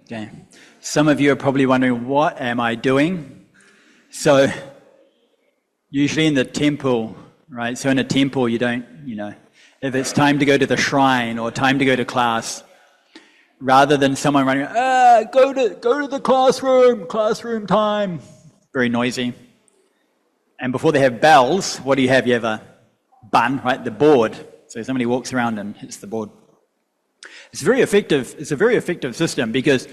Okay. Some of you are probably wondering, what am I doing? So, usually in the temple, right? So in a temple, you don't, if it's time to go to the shrine or time to go to class, rather than someone running, go to the classroom time, very noisy. And before they have bells, what do you have? You have a bun, right? The board. So somebody walks around and hits the board. It's very effective. It's a very effective system because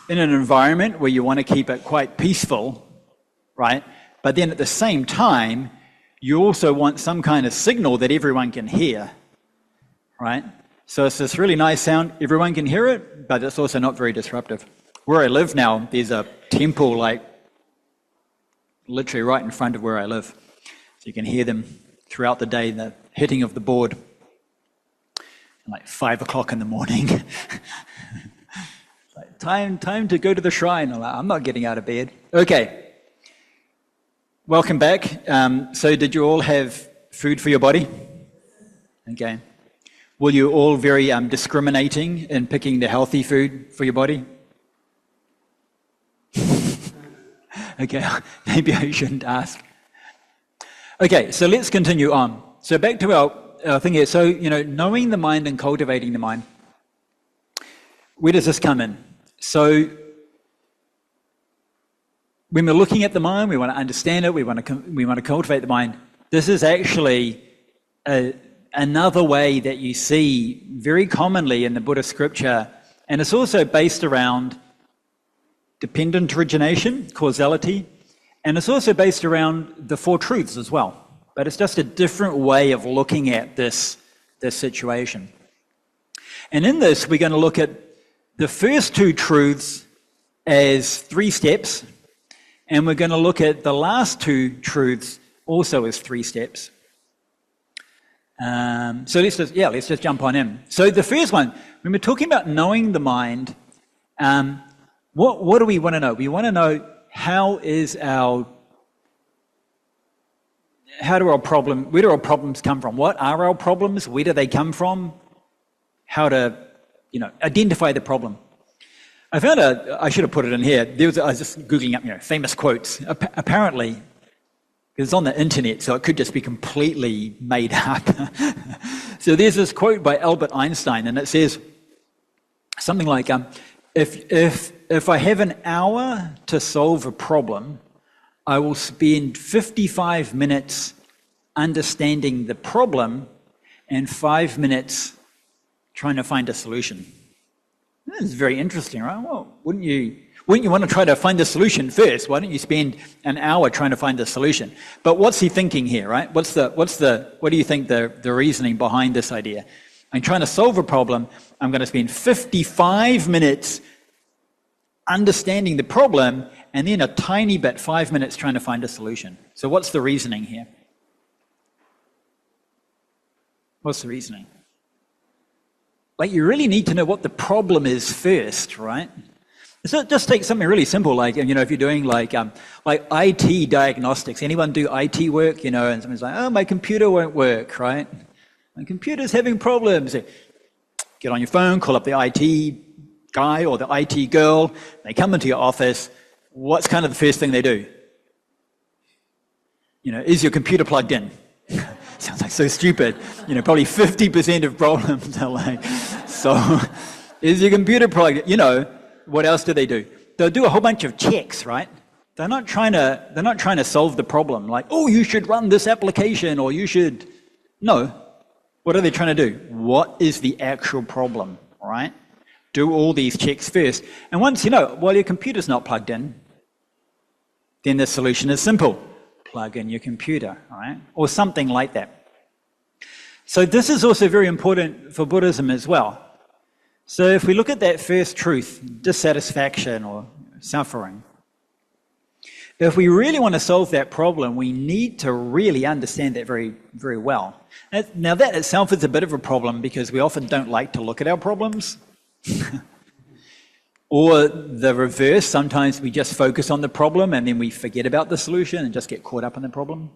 in an environment where you want to keep it quite peaceful, right? But then at the same time, you also want some kind of signal that everyone can hear, right? So it's this really nice sound. Everyone can hear it, but it's also not very disruptive. Where I live now, there's a temple literally right in front of where I live. So you can hear them throughout the day, the hitting of the board. 5 o'clock in the morning. Time to go to the shrine. I'm not getting out of bed. Okay. Welcome back. So did you all have food for your body? Okay. Were you all very discriminating in picking the healthy food for your body? Okay, maybe I shouldn't ask. Okay, so let's continue on. So back to our thing here. So, knowing the mind and cultivating the mind. Where does this come in? So when we're looking at the mind, we want to understand it, we want to cultivate the mind. This is actually another way that you see very commonly in the Buddhist scripture, and it's also based around dependent origination, causality, and it's also based around the Four Truths as well. But it's just a different way of looking at this situation. And in this, we're going to look at the first two truths as 3 steps, and we're going to look at the last 2 truths also as 3 steps. So let's just jump on in. So the first one, when we're talking about knowing the mind, what do we want to know? We want to know where do our problems come from? What are our problems? Where do they come from? How to, identify the problem. I found I should have put it in here. I was just Googling up, famous quotes. Apparently, it's on the internet, so it could just be completely made up. So there's this quote by Albert Einstein, and it says something like, if I have an hour to solve a problem, I will spend 55 minutes understanding the problem and 5 minutes trying to find a solution. That's very interesting, right? Well, wouldn't you want to try to find the solution first? Why don't you spend an hour trying to find the solution? But what's he thinking here, right? What do you think the reasoning behind this idea? I'm trying to solve a problem. I'm going to spend 55 minutes understanding the problem, and then a tiny bit, 5 minutes, trying to find a solution. So what's the reasoning here? What's the reasoning? You really need to know what the problem is first, right? So just take something really simple, if you're doing like IT diagnostics. Anyone do IT work, and someone's like, oh, my computer won't work, right? My computer's having problems. Get on your phone, call up the IT guy or the IT girl. They come into your office. What's kind of the first thing they do? Is your computer plugged in? Sounds like so stupid. Probably 50% of problems are so is your computer plugged in? What else do? They'll do a whole bunch of checks, right? They're not trying to solve the problem. You should run this application, or you should. No. What are they trying to do? What is the actual problem, right? Do all these checks first. And once your computer's not plugged in, then the solution is simple. Plug in your computer, right? Or something like that. So this is also very important for Buddhism as well. So if we look at that first truth, dissatisfaction or suffering, if we really want to solve that problem, we need to really understand that very, very well. Now that itself is a bit of a problem because we often don't like to look at our problems. Or the reverse, sometimes we just focus on the problem and then we forget about the solution and just get caught up in the problem.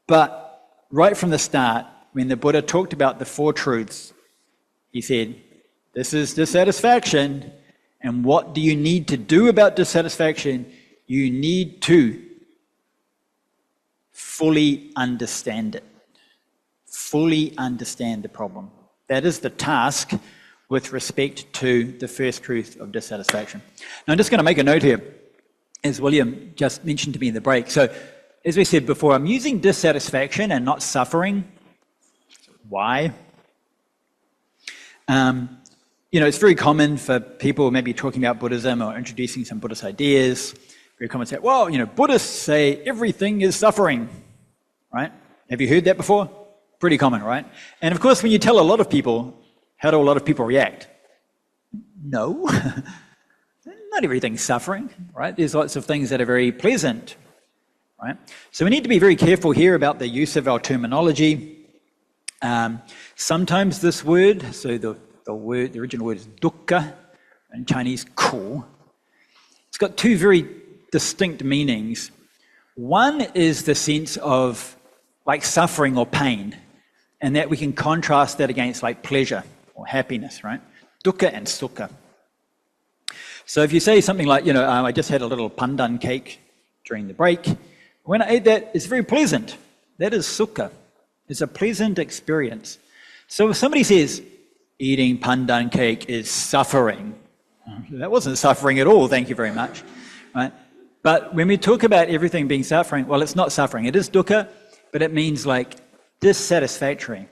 But right from the start, when the Buddha talked about the 4 truths, he said, this is dissatisfaction. And what do you need to do about dissatisfaction? You need to fully understand it. Fully understand the problem. That is the task with respect to the first truth of dissatisfaction. Now I'm just going to make a note here, as William just mentioned to me in the break. So as we said before, I'm using dissatisfaction and not suffering. Why? It's very common for people maybe talking about Buddhism or introducing some Buddhist ideas. Very common to say, well, Buddhists say everything is suffering, right? Have you heard that before? Pretty common, right? And of course, when you tell a lot of people, how do a lot of people react? No, not everything's suffering, right? There's lots of things that are very pleasant, right? So we need to be very careful here about the use of our terminology. Sometimes this word, so the original word is dukkha, in Chinese, ko. It's got two very distinct meanings. One is the sense of like suffering or pain, and that we can contrast that against like pleasure or happiness, right? Dukkha and sukha. So if you say something like, I just had a little pandan cake during the break. When I ate that, it's very pleasant. That is sukha. It's a pleasant experience. So if somebody says, eating pandan cake is suffering, that wasn't suffering at all, thank you very much, right? But when we talk about everything being suffering, well, it's not suffering. It is dukkha, but it means like dissatisfactory.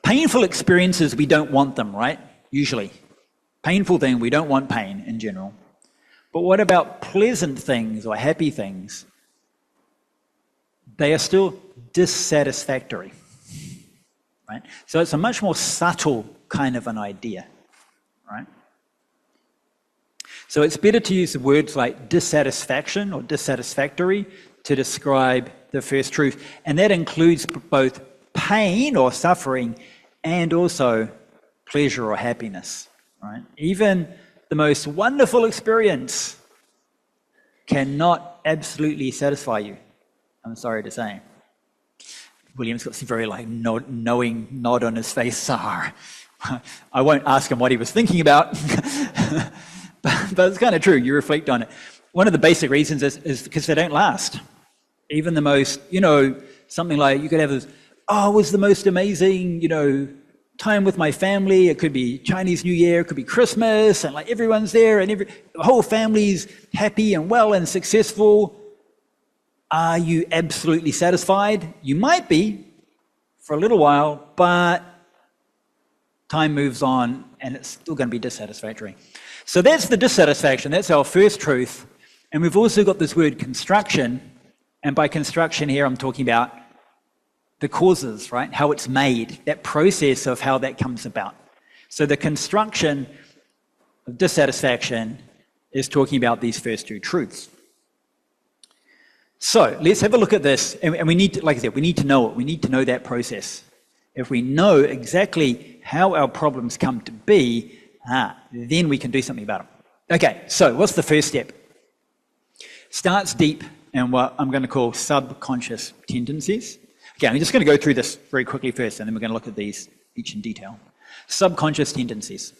Painful experiences, we don't want them, right? Usually. Painful thing, we don't want pain in general. But what about pleasant things or happy things? They are still dissatisfactory, right? So it's a much more subtle kind of an idea, right? So it's better to use the words like dissatisfaction or dissatisfactory to describe the first truth. And that includes both pain or suffering and also pleasure or happiness, right? Even the most wonderful experience cannot absolutely satisfy you, I'm sorry to say. William's got some very knowing nod on his face. I won't ask him what he was thinking about, but it's kind of true. You reflect on it. One of the basic reasons is because they don't last. Even the most, something like you could have this, it was the most amazing, time with my family. It could be Chinese New Year, it could be Christmas, and like everyone's there, and the whole family's happy and well and successful. Are you absolutely satisfied? You might be for a little while, but time moves on and it's still going to be dissatisfactory. So that's the dissatisfaction. That's our first truth. And we've also got this word construction. And by construction here, I'm talking about the causes, right? How it's made, that process of how that comes about. So the construction of dissatisfaction is talking about these first two truths. So let's have a look at this, and we need to, like I said, we need to know it. We need to know that process. If we know exactly how our problems come to be, then we can do something about them. Okay, so what's the first step? Starts deep in what I'm going to call subconscious tendencies. Okay, I'm just going to go through this very quickly first, and then we're going to look at these each in detail. Subconscious tendencies.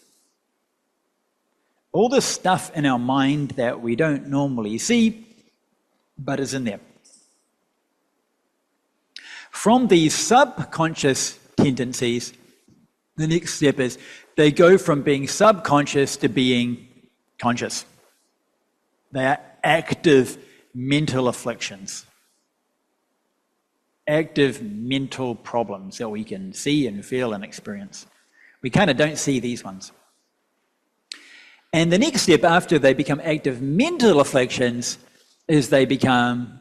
All the stuff in our mind that we don't normally see, but is in there. From these subconscious tendencies, the next step is they go from being subconscious to being conscious. They are active mental afflictions, active mental problems that we can see and feel and experience. We kind of don't see these ones. And the next step after they become active mental afflictions is they become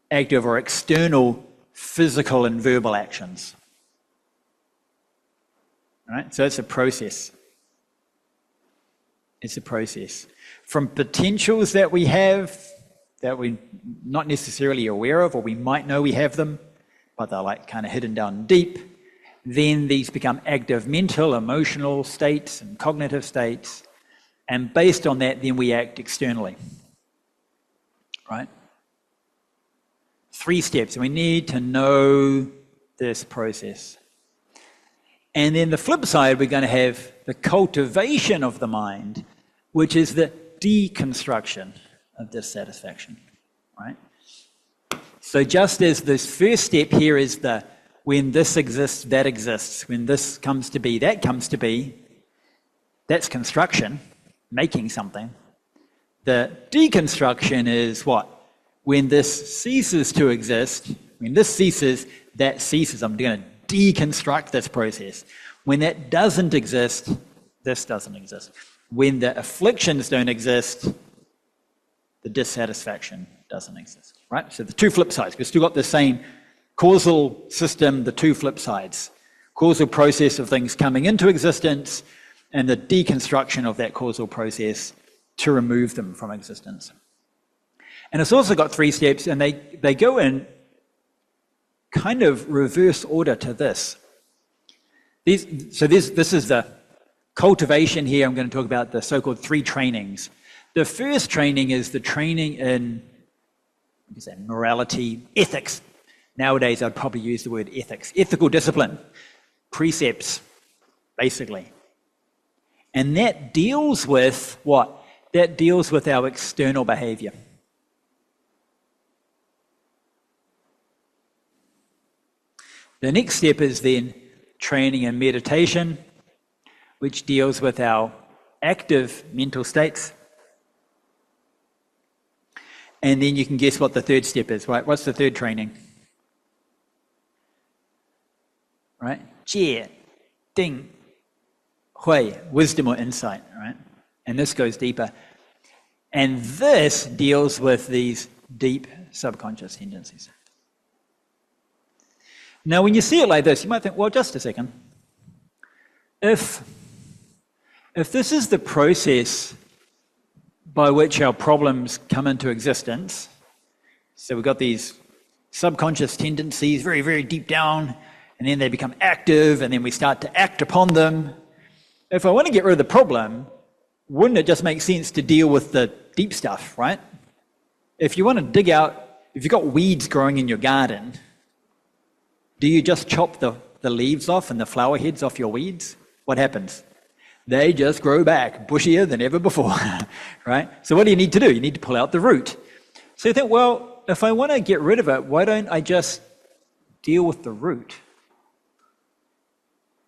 active or external physical and verbal actions. All right? So it's a process. It's a process. From potentials that we have that we're not necessarily aware of, or we might know we have them, but they're like kind of hidden down deep, then these become active mental, emotional states and cognitive states. And based on that, then we act externally. Right? 3 steps. We need to know this process. And then the flip side, we're going to have the cultivation of the mind, which is the deconstruction of dissatisfaction, right? So just as this first step here is the when this exists, that exists, when this comes to be, that comes to be, that's construction, making something. The deconstruction is what? When this ceases to exist, when this ceases, that ceases. I'm going to deconstruct this process. When that doesn't exist, this doesn't exist. When the afflictions don't exist, the dissatisfaction doesn't exist, right? So the two flip sides. We've still got the same causal system, the two flip sides. Causal process of things coming into existence and the deconstruction of that causal process to remove them from existence. And it's also got three steps, and they go in kind of reverse order to this. This is the cultivation here. I'm going to talk about the so-called three trainings. The first training is the training in morality, ethics. Nowadays, I'd probably use the word ethics. Ethical discipline, precepts, basically. And that deals with what? That deals with our external behavior. The next step is then training in meditation, which deals with our active mental states. And then you can guess what the third step is, right? What's the third training? Right? Jie, Ding, Hui, wisdom or insight, right? And this goes deeper. And this deals with these deep subconscious tendencies. Now, when you see it like this, you might think, well, just a second. If this is the process by which our problems come into existence, so we've got these subconscious tendencies very, very deep down, and then they become active, and then we start to act upon them. If I want to get rid of the problem, wouldn't it just make sense to deal with the deep stuff, right? If you want to dig out, if you've got weeds growing in your garden, do you just chop the leaves off and the flower heads off your weeds? What happens? They just grow back, bushier than ever before, right? So what do you need to do? You need to pull out the root. So you think, well, if I want to get rid of it, why don't I just deal with the root,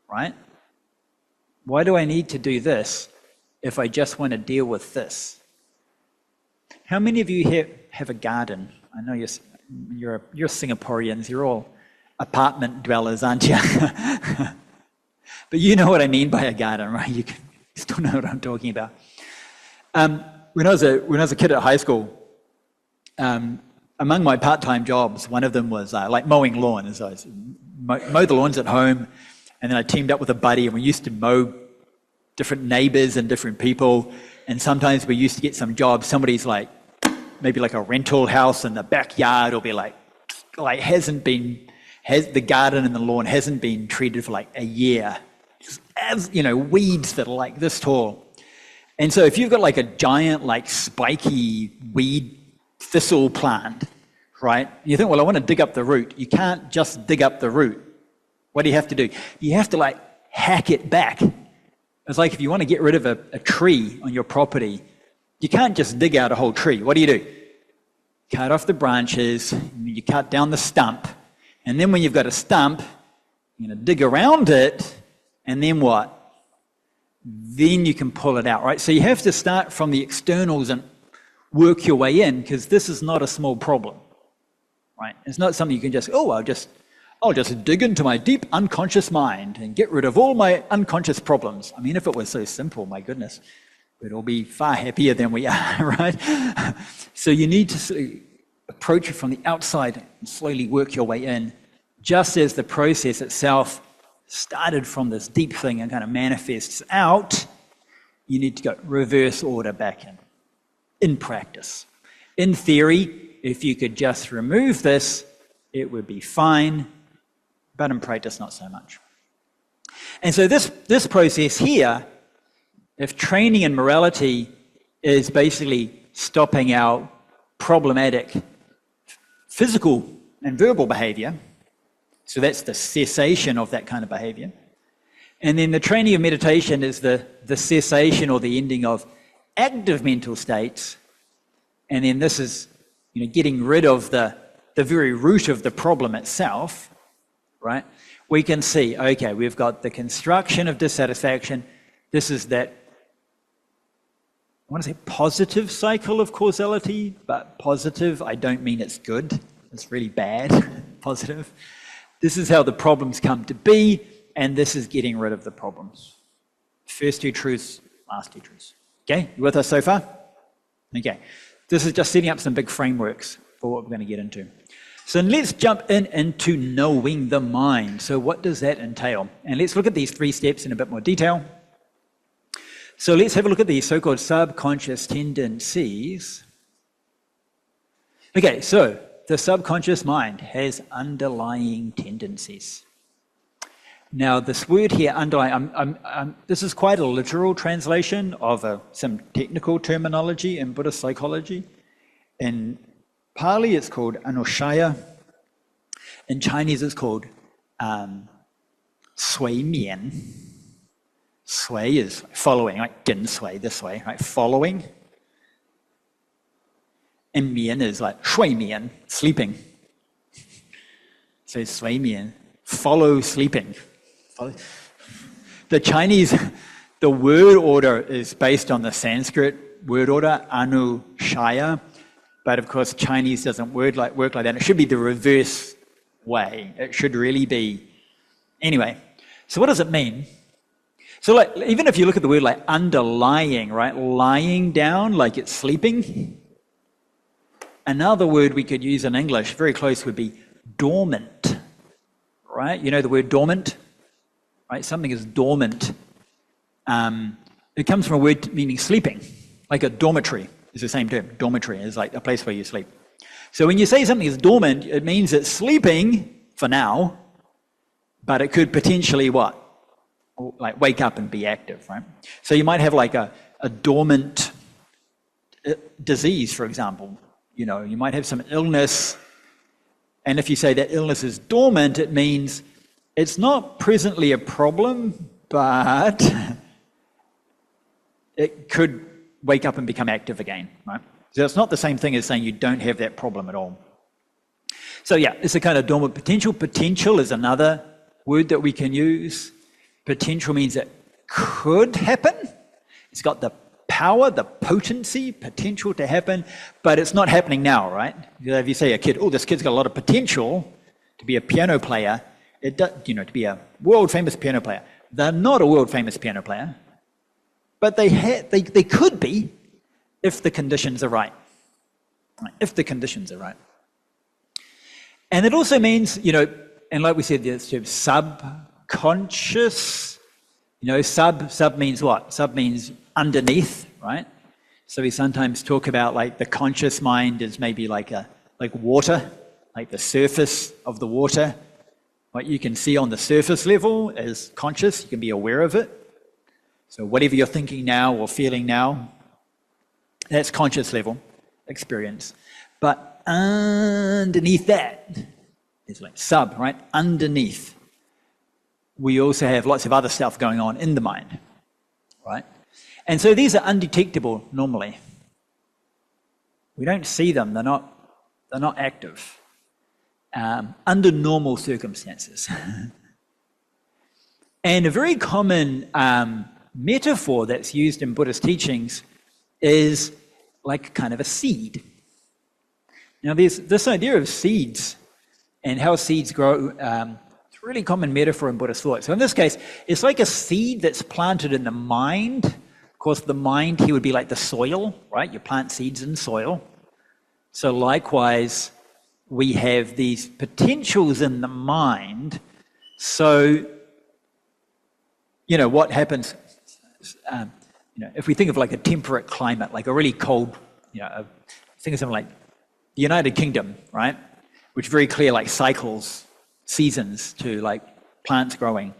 right? Why do I need to do this if I just want to deal with this? How many of you have a garden? I know you're Singaporeans, you're all apartment dwellers, aren't you? But you know what I mean by a garden, right? You still know what I'm talking about. When I was a kid at high school, among my part-time jobs, one of them was like mowing lawns. I mow the lawns at home, and then I teamed up with a buddy, and we used to mow different neighbors and different people. And sometimes we used to get some jobs. Somebody's like, maybe like a rental house in the backyard, or be like the garden and the lawn hasn't been treated for like a year. As weeds that are like this tall. And so if you've got like a giant, like spiky weed thistle plant, right? You think, well, I want to dig up the root. You can't just dig up the root. What do you have to do? You have to like hack it back. It's like if you want to get rid of a tree on your property, you can't just dig out a whole tree. What do? Cut off the branches, you cut down the stump, and then when you've got a stump, you're going to dig around it, and then what? Then you can pull it out, right? So you have to start from the externals and work your way in, because this is not a small problem, right? It's not something you can just, I'll just dig into my deep unconscious mind and get rid of all my unconscious problems. I mean, if it was so simple, my goodness, we'd all be far happier than we are, right? So you need to approach it from the outside and slowly work your way in, just as the process itself started from this deep thing and kind of manifests out. You need to go reverse order back in practice. In theory, if you could just remove this, it would be fine, but in practice, not so much. And so this process here, if training in morality is basically stopping our problematic physical and verbal behavior, so that's the cessation of that kind of behavior, And then the training of meditation is the cessation or the ending of active mental states. And then this is, getting rid of the very root of the problem itself, right? We can see, okay, we've got the construction of dissatisfaction. This is that, I want to say positive cycle of causality, but positive, I don't mean it's good. It's really bad, positive. This is how the problems come to be, and this is getting rid of the problems. First two truths, last two truths. Okay, you with us so far? Okay, this is just setting up some big frameworks for what we're going to get into. So let's jump into knowing the mind. So what does that entail? And let's look at these 3 steps in a bit more detail. So let's have a look at these so-called subconscious tendencies. Okay, so the subconscious mind has underlying tendencies. Now, this word here, underlying, this is quite a literal translation of some technical terminology in Buddhist psychology. In Pali, it's called anushaya. In Chinese, it's called sui mian. Sui is following, like gen sui, this way, right? Following. And mian is like shui mian, sleeping. So sui mian, follow sleeping. The Chinese, the word order is based on the Sanskrit word order, anushaya. But of course, Chinese doesn't work like that. It should be the reverse way. It should really be. Anyway, so what does it mean? So like, even if you look at the word like underlying, right? Lying down like it's sleeping. Another word we could use in English, very close, would be dormant, right? You know the word dormant, right? Something is dormant. It comes from a word meaning sleeping, like a dormitory. It's the same term. Dormitory is like a place where you sleep. So when you say something is dormant, it means it's sleeping for now, but it could potentially what? Like wake up and be active, right? So you might have like a dormant disease, for example. You might have some illness, and if you say that illness is dormant, it means it's not presently a problem, but it could wake up and become active again, right? So it's not the same thing as saying you don't have that problem at all. So yeah, it's a kind of dormant potential. Potential is another word that we can use. Potential means it could happen. It's got the power, the potency, potential to happen, but it's not happening now, right? If you say a kid, oh, this kid's got a lot of potential to be a piano player, to be a world-famous piano player. They're not a world-famous piano player, but they could be if the conditions are right. If the conditions are right. And it also means, and like we said, there's subconscious. Sub means what? Sub means underneath, right? So we sometimes talk about like the conscious mind is maybe like water, like the surface of the water. What you can see on the surface level is conscious. You can be aware of it. So whatever you're thinking now or feeling now, that's conscious level experience. But underneath that is like sub, right? Underneath. We also have lots of other stuff going on in the mind, right? And so these are undetectable normally. We don't see them. They're not active under normal circumstances. And a very common metaphor that's used in Buddhist teachings is like kind of a seed. Now there's this idea of seeds and how seeds grow. It's a really common metaphor in Buddhist thought. So in this case, it's like a seed that's planted in the mind. Of course, the mind here would be like the soil, right? You plant seeds in soil. So likewise, we have these potentials in the mind. So, what happens, if we think of like a temperate climate, like a really cold, think of something like the United Kingdom, right? Which very clear like cycles, seasons to like plants growing.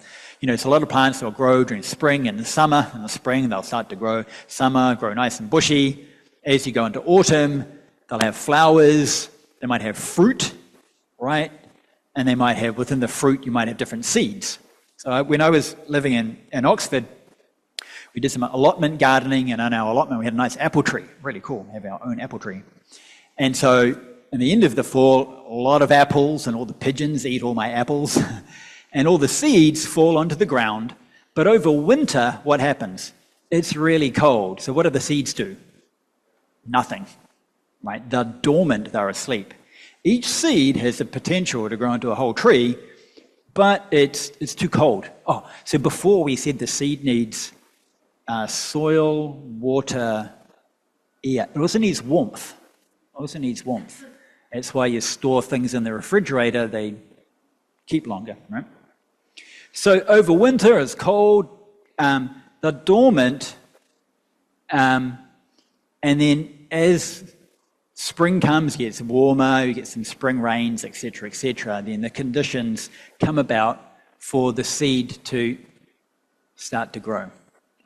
So a lot of plants will grow during spring and the summer. In the spring, they'll start to grow. Summer, grow nice and bushy. As you go into autumn, they'll have flowers. They might have fruit, right? And they might have, within the fruit, you might have different seeds. So when I was living in Oxford, we did some allotment gardening, and on our allotment we had a nice apple tree. Really cool, have our own apple tree. And so in the end of the fall, a lot of apples, and all the pigeons eat all my apples, and all the seeds fall onto the ground. But over winter, what happens? It's really cold. So what do the seeds do? Nothing, right? They're dormant, they're asleep. Each seed has the potential to grow into a whole tree, but it's too cold. Oh, so before we said the seed needs soil, water, air. It also needs warmth. That's why you store things in the refrigerator, they keep longer, right? So over winter, it's cold, they're dormant, and then as spring comes, gets warmer, you get some spring rains, etc., then the conditions come about for the seed to start to grow,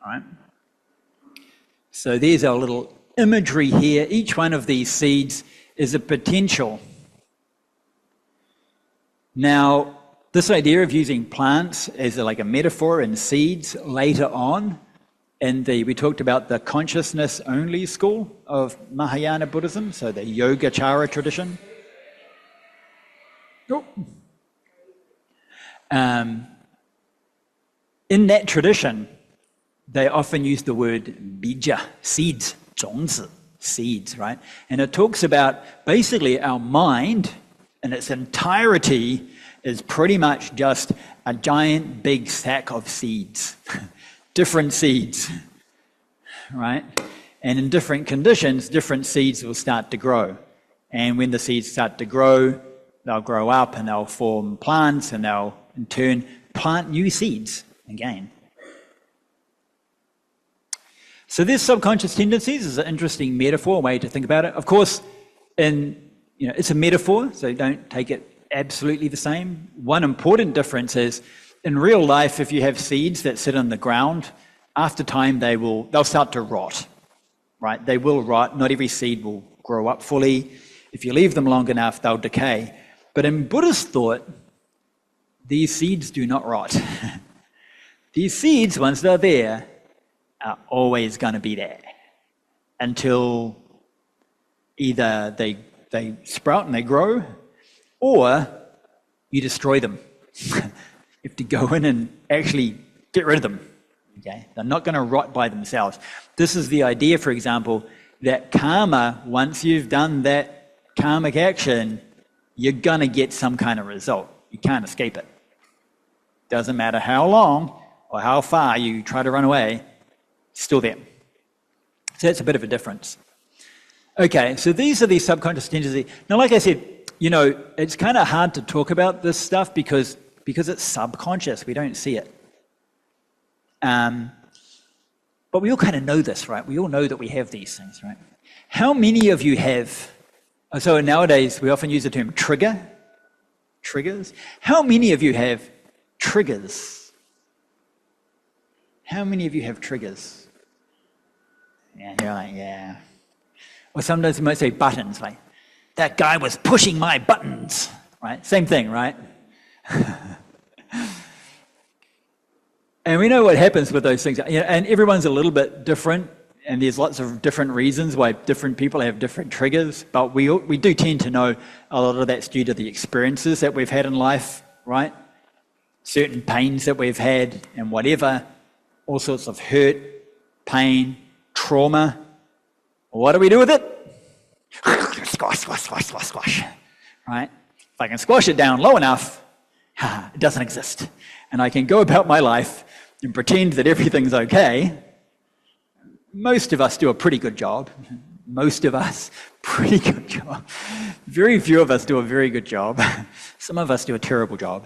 all right? So there's our little imagery here. Each one of these seeds is a potential. Now, this idea of using plants as like a metaphor and seeds later on, we talked about the consciousness only school of Mahayana Buddhism, so the Yogacara tradition. In that tradition, they often use the word bija, seeds, 种子, seeds, right? And it talks about basically our mind in its entirety is pretty much just a giant big sack of seeds, different seeds, right? And in different conditions, different seeds will start to grow. And when the seeds start to grow, they'll grow up and they'll form plants, and they'll in turn plant new seeds again. So this subconscious tendencies is an interesting metaphor, way to think about it. Of course, it's a metaphor, so don't take it absolutely the same. One important difference is, in real life, if you have seeds that sit on the ground, after time they'll start to rot, right? They will rot. Not every seed will grow up fully. If you leave them long enough, they'll decay. But in Buddhist thought, these seeds do not rot. These seeds, once they're there, are always going to be there until either they sprout and they grow, or you destroy them. You have to go in and actually get rid of them. Okay? They're not going to rot by themselves. This is the idea, for example, that karma, once you've done that karmic action, you're going to get some kind of result. You can't escape it. Doesn't matter how long or how far you try to run away, it's still there. So that's a bit of a difference. Okay, so these are the subconscious tendencies. Now, like I said, it's kind of hard to talk about this stuff because it's subconscious. We don't see it. But we all kind of know this, right? We all know that we have these things, right? How many of you have... So nowadays, we often use the term triggers. How many of you have triggers? How many of you have triggers? Yeah, you're like, yeah. Or sometimes you might say buttons, like, that guy was pushing my buttons, right? Same thing, right? And we know what happens with those things. And everyone's a little bit different, and there's lots of different reasons why different people have different triggers, but we do tend to know a lot of that's due to the experiences that we've had in life, right? Certain pains that we've had and whatever, all sorts of hurt, pain, trauma. What do we do with it? Squash, right? If I can squash it down low enough, it doesn't exist. And I can go about my life and pretend that everything's okay. Most of us do a pretty good job. Pretty good job. Very few of us do a very good job. Some of us do a terrible job.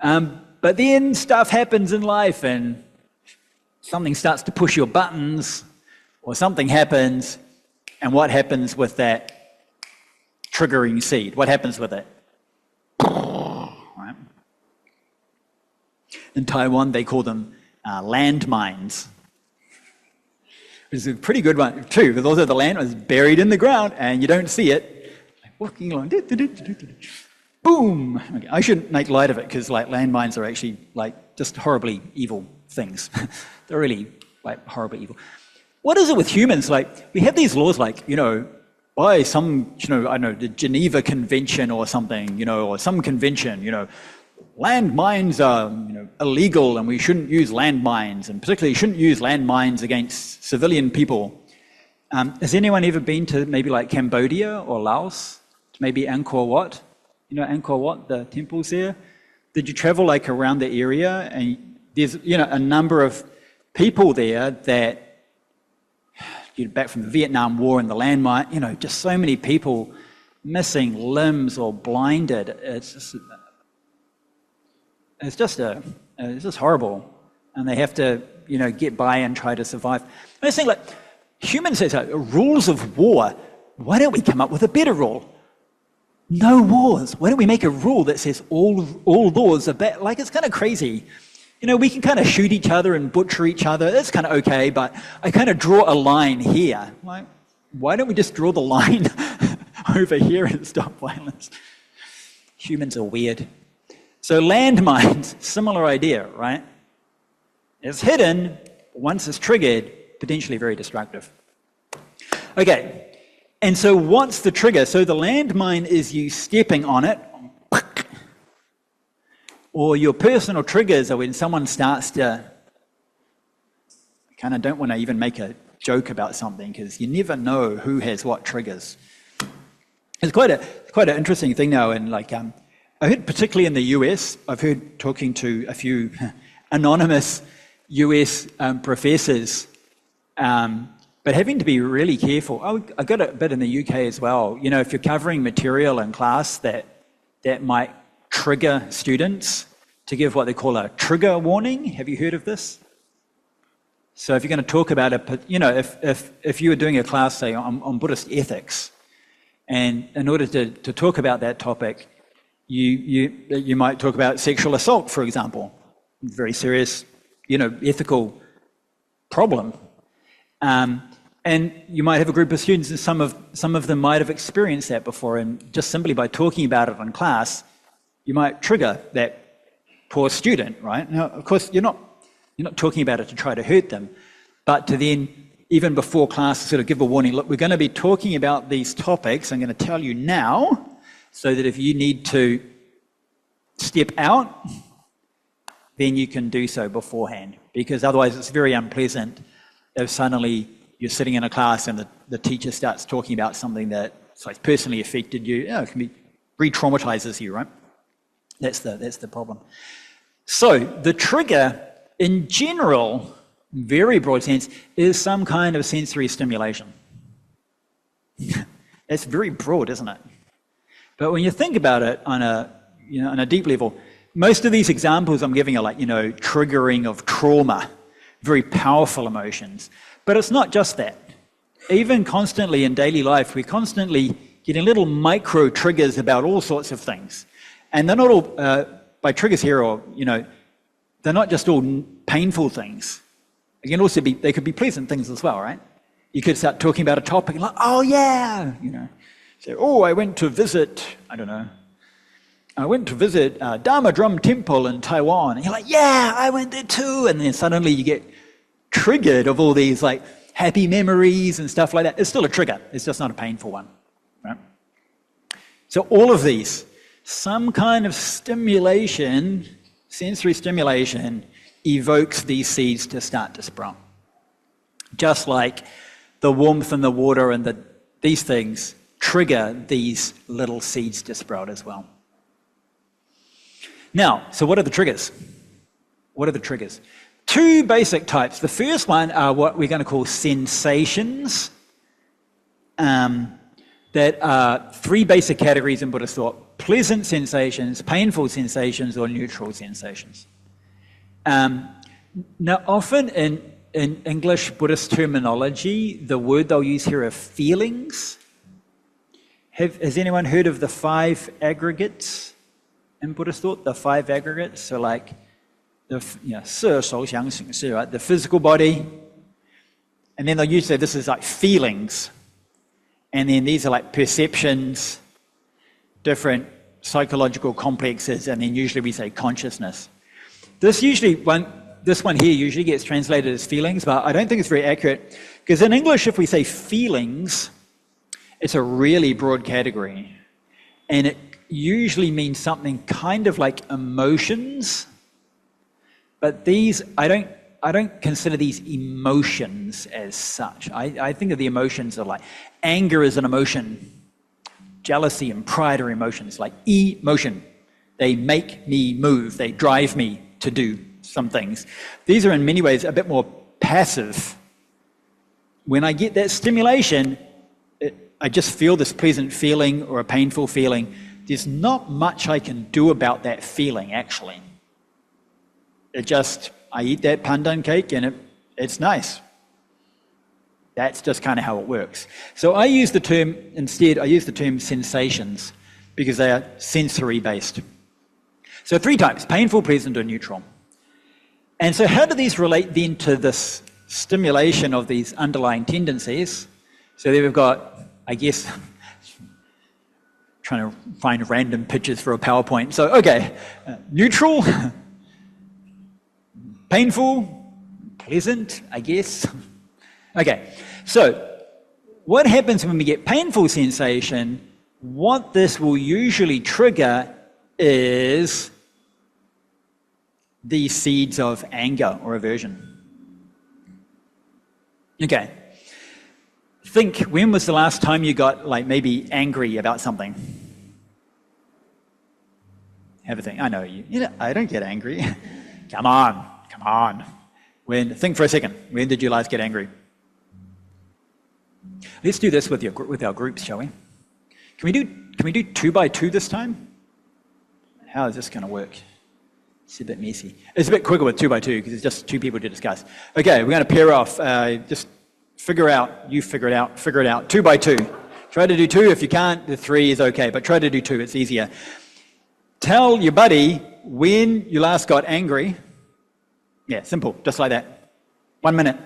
But then stuff happens in life and something starts to push your buttons, or something happens, and what happens with that triggering seed? What happens with it? Right? In Taiwan, they call them landmines. It's a pretty good one too, because also the land was buried in the ground and you don't see it. Like walking along. boom. Okay, I shouldn't make light of it because like landmines are actually like just horribly evil things. They're really like horribly evil. What is it with humans? Like we have these laws like, by some, I don't know, the Geneva Convention or something, or some convention, landmines are, illegal and we shouldn't use landmines, and particularly shouldn't use landmines against civilian people. Has anyone ever been to maybe like Cambodia or Laos? Maybe Angkor Wat? Angkor Wat, the temples there? Did you travel like around the area? And there's, a number of people there that, back from the Vietnam War and the landmine, just so many people missing limbs or blinded. It's just horrible. And they have to, get by and try to survive. I was saying, like, humans say, rules of war. Why don't we come up with a better rule? No wars. Why don't we make a rule that says all wars are bad? Like, it's kind of crazy. We can kind of shoot each other and butcher each other. That's kind of okay, but I kind of draw a line here. Like, why don't we just draw the line over here and stop violence? Humans are weird. So landmines, similar idea, right? It's hidden, but once it's triggered, potentially very destructive. Okay, and so what's the trigger? So the landmine is you stepping on it, or your personal triggers are when someone starts to, I kind of don't want to even make a joke about something because you never know who has what triggers. It's quite an interesting thing now, and like I heard particularly in the US, I've heard talking to a few anonymous US professors, but having to be really careful. I got a bit in the UK as well. If you're covering material in class that might trigger students, to give what they call a trigger warning. Have you heard of this? So if you're going to talk about if you were doing a class, say, on Buddhist ethics, and in order to talk about that topic, you might talk about sexual assault, for example, very serious, ethical problem, and you might have a group of students, and some of them might have experienced that before, and just simply by talking about it in class, you might trigger that poor student, right? Now, of course, you're not talking about it to try to hurt them, but to then, even before class, sort of give a warning. Look, we're going to be talking about these topics. I'm going to tell you now, so that if you need to step out, then you can do so beforehand, because otherwise it's very unpleasant if suddenly you're sitting in a class and the teacher starts talking about something that personally affected you. It can be re-traumatizes you, right? That's the problem. So the trigger, in general, very broad sense, is some kind of sensory stimulation. It's very broad, isn't it? But when you think about it on a deep level, most of these examples I'm giving are like, triggering of trauma, very powerful emotions. But it's not just that. Even constantly in daily life, we're constantly getting little micro triggers about all sorts of things. And they're not all, by triggers here, or, they're not just all painful things. They could be pleasant things as well, right? You could start talking about a topic like, oh yeah, say, I went to visit, Dharma Drum Temple in Taiwan. And you're like, yeah, I went there too. And then suddenly you get triggered of all these like happy memories and stuff like that. It's still a trigger. It's just not a painful one, right? So all of these, some kind of stimulation, sensory stimulation, evokes these seeds to start to sprout. Just like the warmth in the water and these things trigger these little seeds to sprout as well. Now, so what are the triggers? Two basic types. The first one are what we're going to call sensations. That are three basic categories in Buddhist thought: pleasant sensations, painful sensations, or neutral sensations. Now, often in English Buddhist terminology, the word they'll use here are feelings. Has anyone heard of the 5 aggregates in Buddhist thought? The 5 aggregates, so like the right? The physical body, and then they'll usually say this is like feelings, and then these are like perceptions, different psychological complexes, and then usually we say consciousness. This one here usually gets translated as feelings, but I don't think it's very accurate, because in English, if we say feelings, it's a really broad category, and it usually means something kind of like emotions, but these, I don't consider these emotions as such. I think of the emotions of like anger is an emotion, jealousy and pride are emotions, like emotion. They make me move, they drive me to do some things. These are in many ways a bit more passive. When I get that stimulation, I just feel this pleasant feeling or a painful feeling. There's not much I can do about that feeling, actually. I eat that pandan cake and it's nice. That's just kind of how it works. So I use the term sensations, because they are sensory based. So 3 types: painful, pleasant, or neutral. And so how do these relate then to this stimulation of these underlying tendencies? So there we've got, I guess, trying to find random pictures for a PowerPoint. So, okay, neutral, painful, pleasant, I guess. Okay, so what happens when we get painful sensation? What this will usually trigger is the seeds of anger or aversion. Okay, think, when was the last time you got like maybe angry about something? Have a think. I know you know, I don't get angry. Come on. Think for a second. When did you last get angry? Let's do this with our groups, shall we? Can we do 2 by 2 this time? How is this going to work? It's a bit messy. It's a bit quicker with 2 by 2 because it's just 2 people to discuss. Okay, we're going to pair off. Just figure it out. 2 by 2. Try to do 2. If you can't, the 3 is okay, but try to do 2. It's easier. Tell your buddy when you last got angry. Yeah, simple, just like that. 1 minute,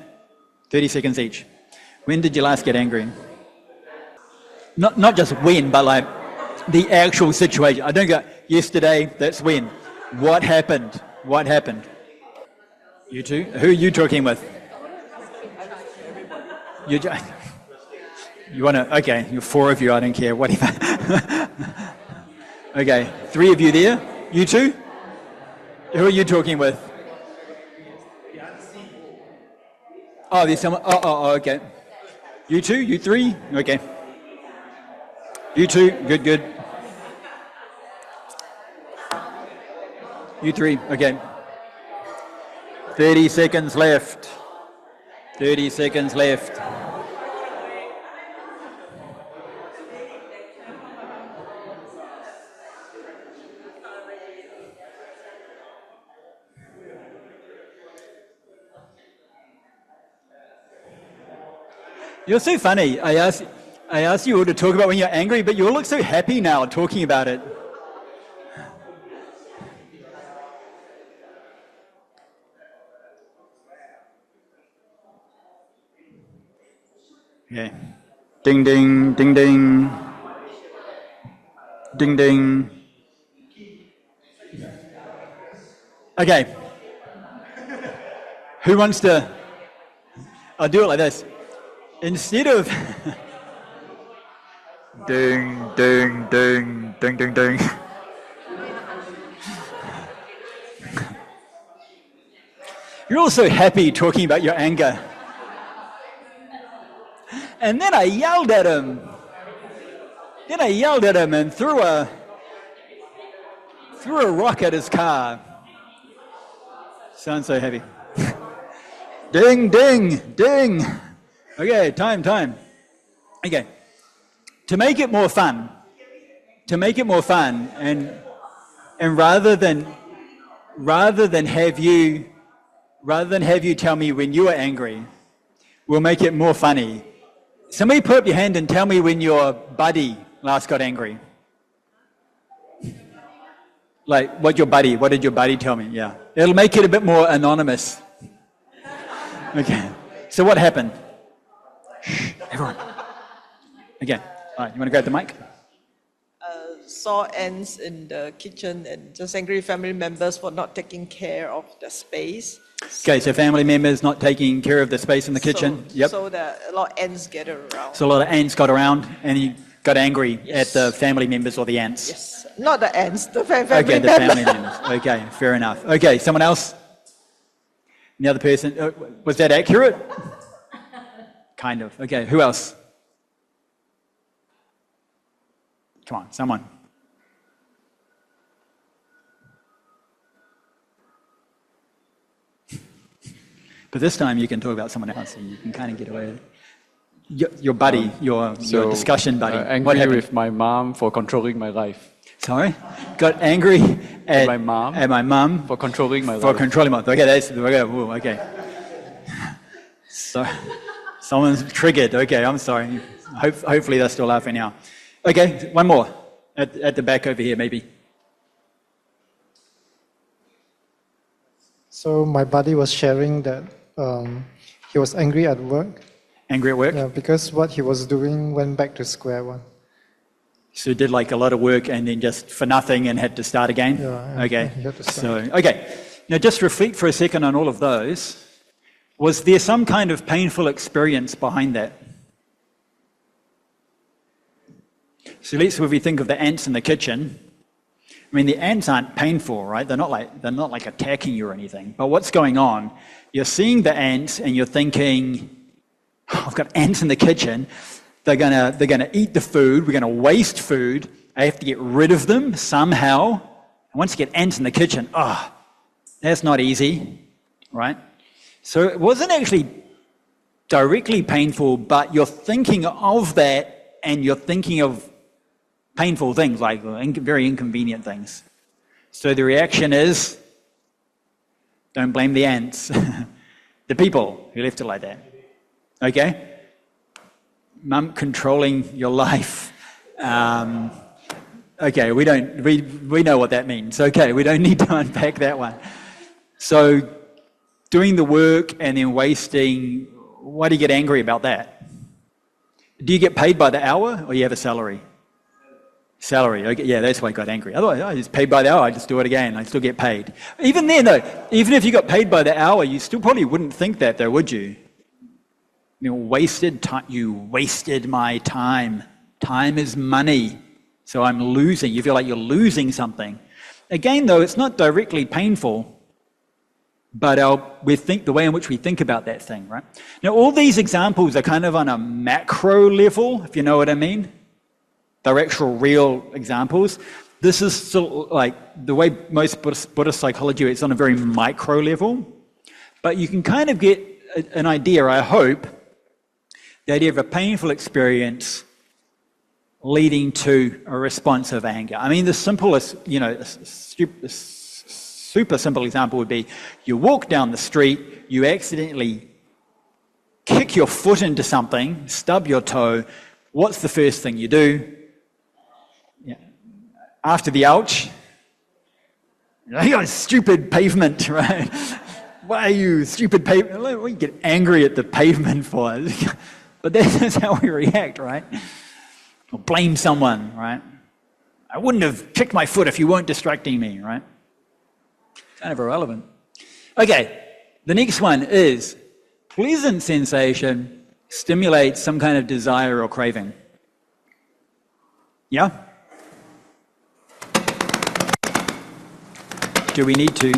30 seconds each. When did you last get angry? Not just when, but like the actual situation. I don't go, yesterday, that's when. What happened? You two? Who are you talking with? You want to, okay, you're 4 of you, I don't care, whatever. Okay, 3 of you there. You two? Who are you talking with? Oh, there's someone, okay. You 2, you 3, okay. You 2, good. You 3, okay. 30 seconds left. You're so funny. I asked you all to talk about when you're angry, but you all look so happy now talking about it. Okay. Ding, ding, ding, ding. Ding, ding. Okay. Who wants to... I'll do it like this. Instead of... ding, ding, ding, ding, ding, ding. You're all so happy talking about your anger. And then I yelled at him. And threw a rock at his car. Sounds so heavy. Ding, ding, ding. Okay, time. Okay. To make it more fun, and rather than have you tell me when you were angry, we'll make it more funny. Somebody put up your hand and tell me when your buddy last got angry. Like, what did your buddy tell me? Yeah. It'll make it a bit more anonymous. Okay. So what happened? Shh, everyone. Okay. All right, you want to grab the mic? saw ants in the kitchen and just angry family members for not taking care of the space. Okay, so family members not taking care of the space in the kitchen. So, Yep. so that a lot of ants gather around. So a lot of ants got around and he got angry at the family members or the ants. Yes, not the ants, the family Okay, the members. family members. Okay, fair enough. Okay, someone else? The other person, was that accurate? Kind of. Okay, who else? Come on, someone. But this time you can talk about someone else and you can kind of get away with it. Your buddy, your discussion buddy. Angry with my mom for controlling my life. Sorry? Got angry at my mom. At my mom For controlling my life. for controlling my life. Okay, that's okay. So someone's triggered. Okay, I'm sorry. Hopefully they're still laughing now. Okay, one more at the back over here, maybe. So my buddy was sharing that he was angry at work. Angry at work? Yeah, because what he was doing went back to square one. So did like a lot of work and then just for nothing and had to start again? Yeah. Okay. He had to So, start. okay. Now just reflect for a second on all of those. Was there some kind of painful experience behind that? So let's, if we think of the ants in the kitchen, I mean, the ants aren't painful, right? They're not like attacking you or anything. But what's going on? You're seeing the ants and you're thinking, oh, I've got ants in the kitchen. They're gonna eat the food. We're gonna waste food. I have to get rid of them somehow. And once you get ants in the kitchen, that's not easy, right? So it wasn't actually directly painful, but you're thinking of that and you're thinking of painful things, like very inconvenient things. So the reaction is, don't blame the ants, the people who left it like that. Okay? Mum controlling your life. Okay, we know what that means. Okay, we don't need to unpack that one. So doing the work and then wasting, why do you get angry about that? Do you get paid by the hour or you have a salary? Salary, okay, yeah, that's why I got angry. Otherwise, I just paid by the hour, I just do it again, I still get paid. Even then though, even if you got paid by the hour, you still probably wouldn't think that though, would you? You know, wasted time, you wasted my time. Time is money, so I'm losing. You feel like you're losing something. Again though, it's not directly painful, but the way in which we think about that thing, right? Now all these examples are kind of on a macro level, if you know what I mean. They're actual real examples. This is still like the way most Buddhist psychology is on a very micro level, but you can kind of get an idea, I hope, the idea of a painful experience leading to a response of anger. I mean, the simplest, super simple example would be you walk down the street, you accidentally kick your foot into something, stub your toe. What's the first thing you do? After the ouch, you got a stupid pavement, right? Why are you stupid pavement? We get angry at the pavement for it. But that's how we react, right? Or blame someone, right? I wouldn't have kicked my foot if you weren't distracting me, right? Kind of irrelevant. Okay, the next one is pleasant sensation stimulates some kind of desire or craving. Yeah? Do we need to?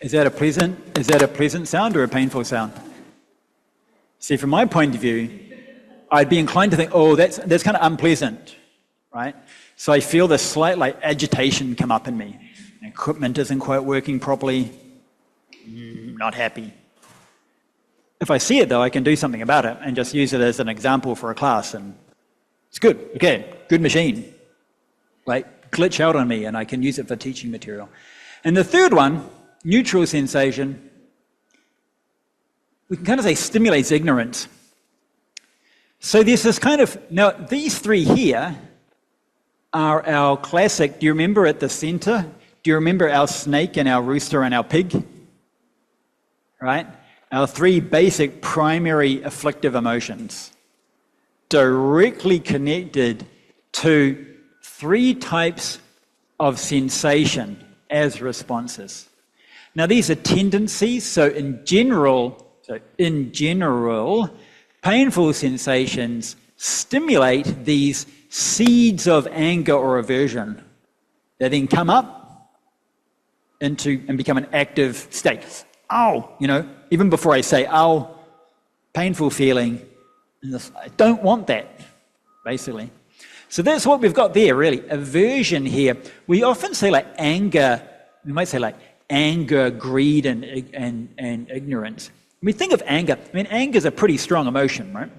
Is that a pleasant sound or a painful sound? See, from my point of view, I'd be inclined to think, oh, that's kind of unpleasant, right? So I feel this slight agitation come up in me. Equipment isn't quite working properly. Not happy. If I see it though, I can do something about it and just use it as an example for a class, and it's good. Okay, good machine. Glitch out on me and I can use it for teaching material. And the third one, neutral sensation, we can kind of say stimulates ignorance. So there's this kind of, now these three here are our classic, do you remember at the center? Do you remember our snake and our rooster and our pig? Right? Our three basic primary afflictive emotions. directly connected to 3 types of sensation as responses. Now, these are tendencies, so in general, painful sensations stimulate these seeds of anger or aversion that then come up into and become an active state. Ow, even before I say ow, painful feeling, I don't want that, basically. So that's what we've got there, really. Aversion here. We often say like anger, we might say like anger, greed, and ignorance. When we think of anger, anger is a pretty strong emotion, right?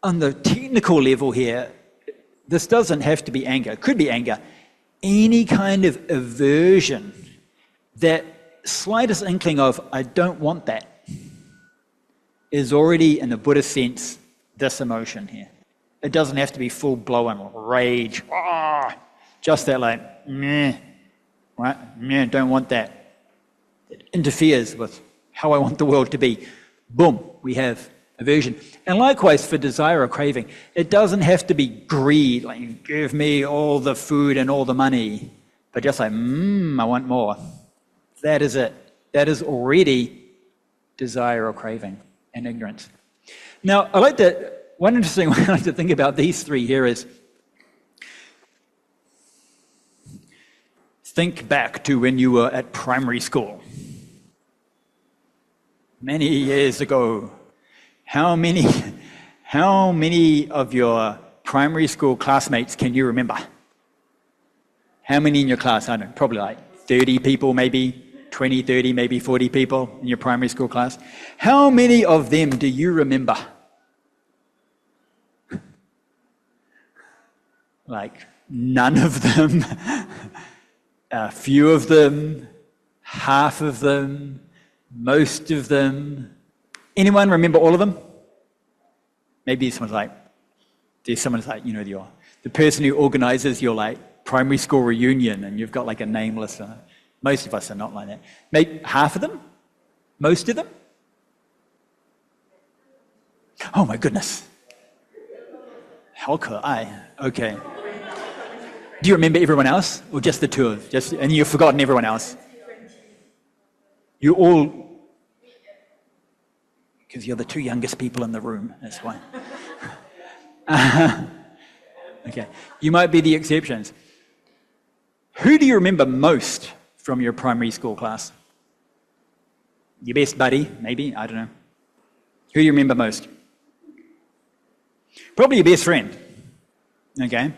On the technical level here, this doesn't have to be anger. It could be anger. Any kind of aversion, that slightest inkling of, I don't want that, is already, in the Buddhist sense, this emotion here. It doesn't have to be full-blown rage. Just that like, meh, right? Meh, don't want that. It interferes with how I want the world to be. Boom, we have aversion. And likewise for desire or craving, it doesn't have to be greed, like give me all the food and all the money, but just like, I want more. That is it. That is already desire or craving and ignorance. Now, one interesting way I like to think about these 3 here is think back to when you were at primary school. Many years ago, how many of your primary school classmates can you remember? How many in your class? I don't know, probably like 30 people, maybe 20, 30, maybe 40 people in your primary school class. How many of them do you remember? Like none of them, a few of them, half of them, most of them. Anyone remember all of them? Maybe someone's like, the person who organizes your like primary school reunion and you've got like a name list. Most of us are not like that. Maybe half of them? Most of them? Oh my goodness. How could I? Okay. Do you remember everyone else? Or just the 2 of you? And you've forgotten everyone else? You all... Because you're the 2 youngest people in the room, that's why. Okay, you might be the exceptions. Who do you remember most from your primary school class? Your best buddy, maybe? I don't know. Who do you remember most? Probably your best friend. Okay.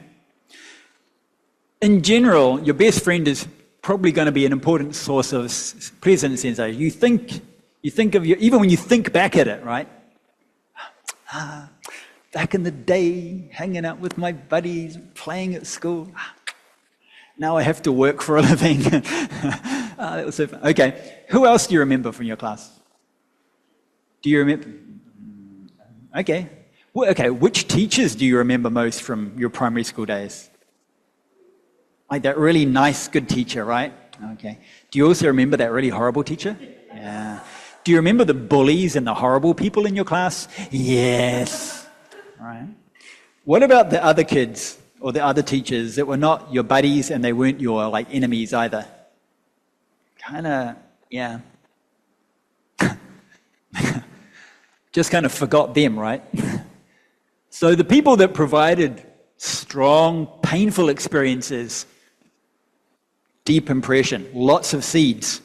In general, your best friend is probably going to be an important source of pleasant sensation. You think of even when you think back at it, right? Back in the day, hanging out with my buddies, playing at school. Now I have to work for a living. That was so fun. Okay, who else do you remember from your class? Do you remember? Okay. Okay, which teachers do you remember most from your primary school days? Like that really nice, good teacher, right? Okay. Do you also remember that really horrible teacher? Yeah. Do you remember the bullies and the horrible people in your class? Yes. Right. What about the other kids or the other teachers that were not your buddies and they weren't your like enemies either? Yeah. Just kind of forgot them, right? So the people that provided strong, painful experiences, deep impression, lots of seeds.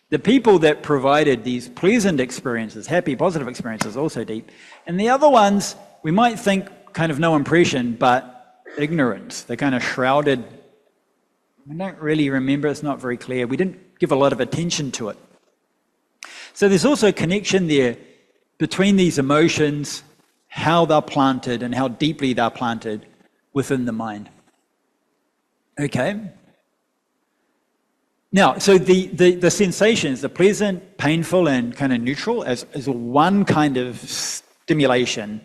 The people that provided these pleasant experiences, happy, positive experiences, also deep. And the other ones, we might think kind of no impression, but ignorance. They're kind of shrouded. We don't really remember, it's not very clear. We didn't give a lot of attention to it. So there's also a connection there between these emotions, how they're planted and how deeply they're planted within the mind. Okay. Now, so the sensations, the pleasant, painful, and kind of neutral, is one kind of stimulation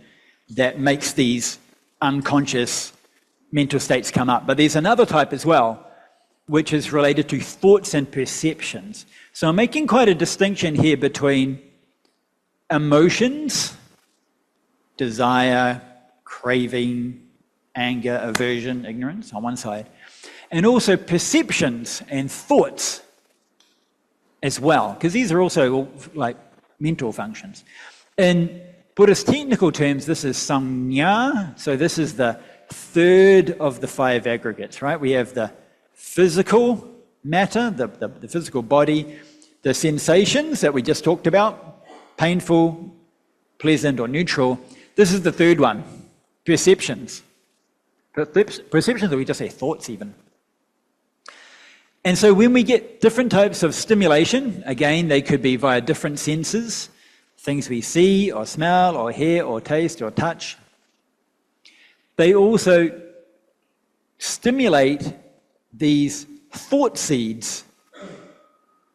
that makes these unconscious mental states come up. But there's another type as well, which is related to thoughts and perceptions. So I'm making quite a distinction here between emotions desire, craving, anger, aversion, ignorance on one side, and also perceptions and thoughts as well, because these are also like mental functions. In Buddhist technical terms, this is sanya, so this is the third of the 5 aggregates, right? We have the physical matter, the physical body, the sensations that we just talked about, painful, pleasant, or neutral. This is the third one, perceptions. Perceptions, or we just say thoughts even. And so when we get different types of stimulation, again, they could be via different senses, things we see or smell or hear or taste or touch. They also stimulate these thought seeds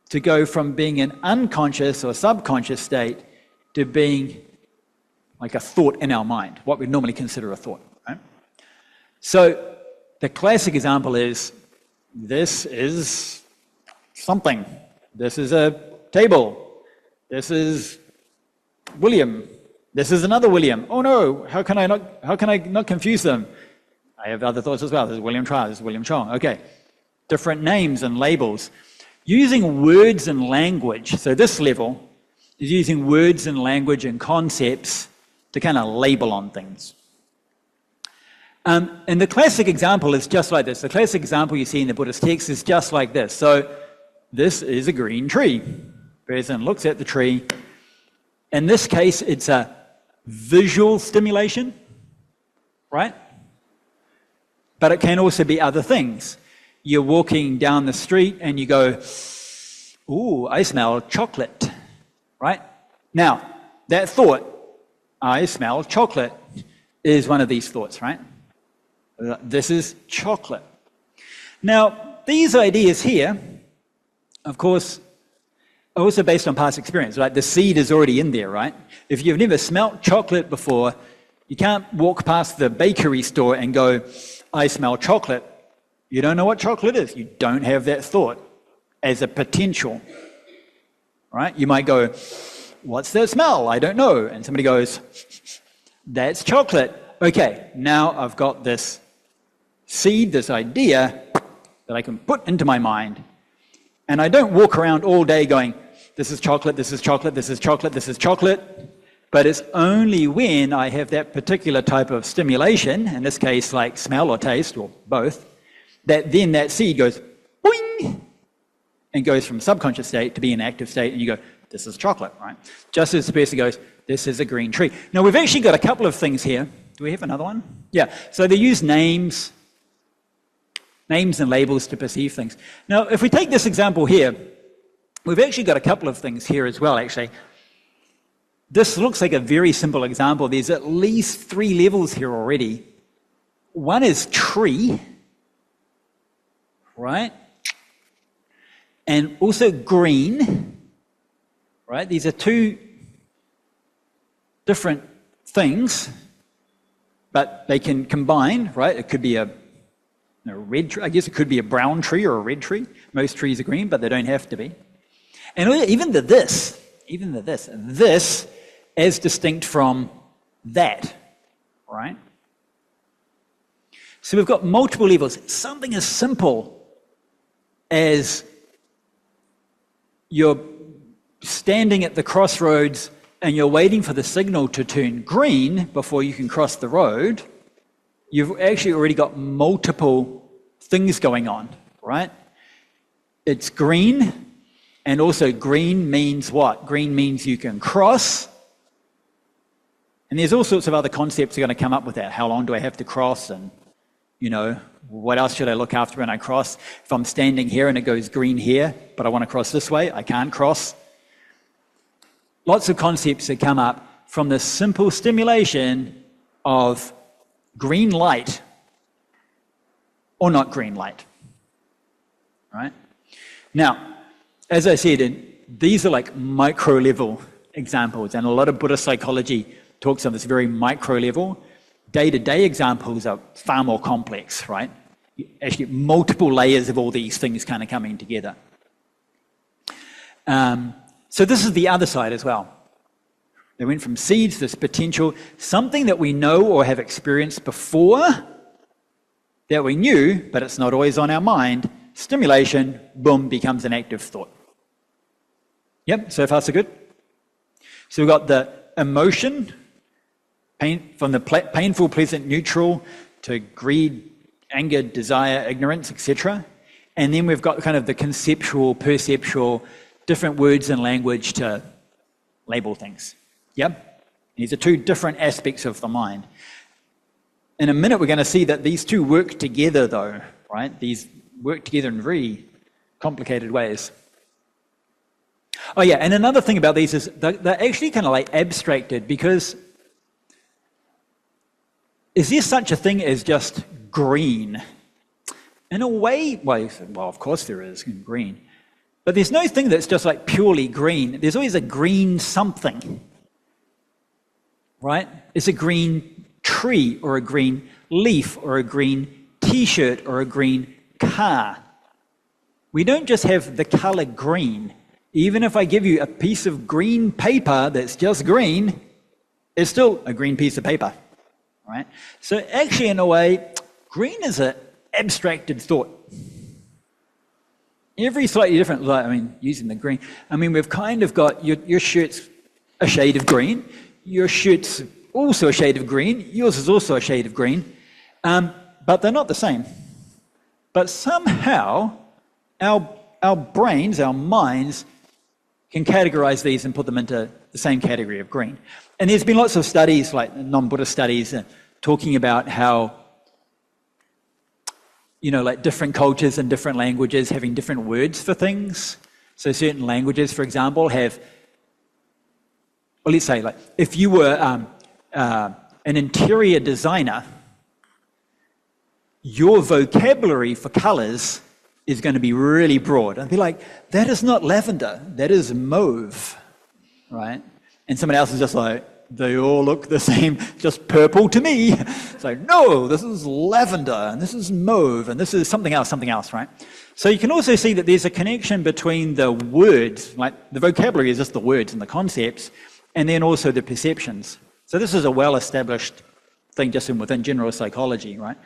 to go from being an unconscious or subconscious state to being like a thought in our mind, what we normally consider a thought. Right? So the classic example is, this is something. This is a table. This is William. This is another William. Oh no, how can I not confuse them? I have other thoughts as well. This is William Tra, this is William Chong. Okay. Different names and labels. Using words and language. So this level is using words and language and concepts to kind of label on things. And the classic example is just like this. The classic example you see in the Buddhist text is just like this. So this is a green tree. Person looks at the tree. In this case, it's a visual stimulation, right? But it can also be other things. You're walking down the street and you go, ooh, I smell chocolate, right? Now, that thought, I smell chocolate, is one of these thoughts, right? This is chocolate. Now, these ideas here, of course, are also based on past experience, right? The seed is already in there, right? If you've never smelt chocolate before, you can't walk past the bakery store and go, I smell chocolate. You don't know what chocolate is. You don't have that thought as a potential, right? You might go, what's that smell? I don't know. And somebody goes, that's chocolate. Okay, now I've got this seed, this idea that I can put into my mind. And I don't walk around all day going, this is chocolate, this is chocolate, this is chocolate, this is chocolate. But it's only when I have that particular type of stimulation, in this case like smell or taste or both, that then that seed goes boing and goes from subconscious state to be an active state, and you go, this is chocolate, right? Just as the person goes, this is a green tree. Now we've actually got a couple of things here. Do we have another one? Yeah, so they use names and labels to perceive things. Now, if we take this example here, we've actually got a couple of things here as well, actually. This looks like a very simple example. There's at least 3 levels here already. One is tree, right? And also green, right? These are 2 different things, but they can combine, right? It could be a red tree. I guess it could be a brown tree or a red tree. Most trees are green, but they don't have to be. And even this, as distinct from that, right? So we've got multiple levels. Something as simple as you're standing at the crossroads and you're waiting for the signal to turn green before you can cross the road. You've actually already got multiple things going on, right? It's green, and also green means what? Green means you can cross. And there's all sorts of other concepts that are going to come up with that. How long do I have to cross? And, what else should I look after when I cross? If I'm standing here and it goes green here, but I want to cross this way, I can't cross. Lots of concepts that come up from the simple stimulation of green light or not green light, right? Now, as I said, these are like micro-level examples, and a lot of Buddhist psychology talks on this very micro-level. Day-to-day examples are far more complex, right? Actually, multiple layers of all these things kind of coming together. So this is the other side as well. They went from seeds, this potential, something that we know or have experienced before, that we knew, but it's not always on our mind. Stimulation, boom, becomes an active thought. Yep, so far so good. So we've got the emotion, from the painful, pleasant, neutral, to greed, anger, desire, ignorance, etc. And then we've got kind of the conceptual, perceptual, different words and language to label things. Yep? These are two different aspects of the mind. In a minute, we're going to see that these two work together, though, right? These work together in very complicated ways. Oh, yeah, and another thing about these is they're actually kind of like abstracted, because is there such a thing as just green? In a way, well, of course there is green. But there's no thing that's just like purely green. There's always a green something, right? It's a green tree or a green leaf or a green t-shirt or a green car. We don't just have the color green. Even if I give you a piece of green paper that's just green, it's still a green piece of paper, right? So actually, in a way, green is an abstracted thought. Every slightly different, like, I mean, using the green, I mean, we've kind of got your shirt's a shade of green, your shirt's also a shade of green, yours is also a shade of green, but they're not the same. But somehow, our brains, our minds, can categorize these and put them into the same category of green. And there's been lots of studies, like non-Buddhist studies, talking about how, you know, like different cultures and different languages having different words for things. So certain languages, for example, have, well, let's say, like, if you were an interior designer, your vocabulary for colors is going to be really broad. And be like, that is not lavender, that is mauve, right? And someone else is just like, they all look the same, just purple to me. It's like, no, this is lavender, and this is mauve, and this is something else, right? So you can also see that there's a connection between the words, like the vocabulary is just the words and the concepts, and then also the perceptions. So this is a well-established thing just within general psychology, right?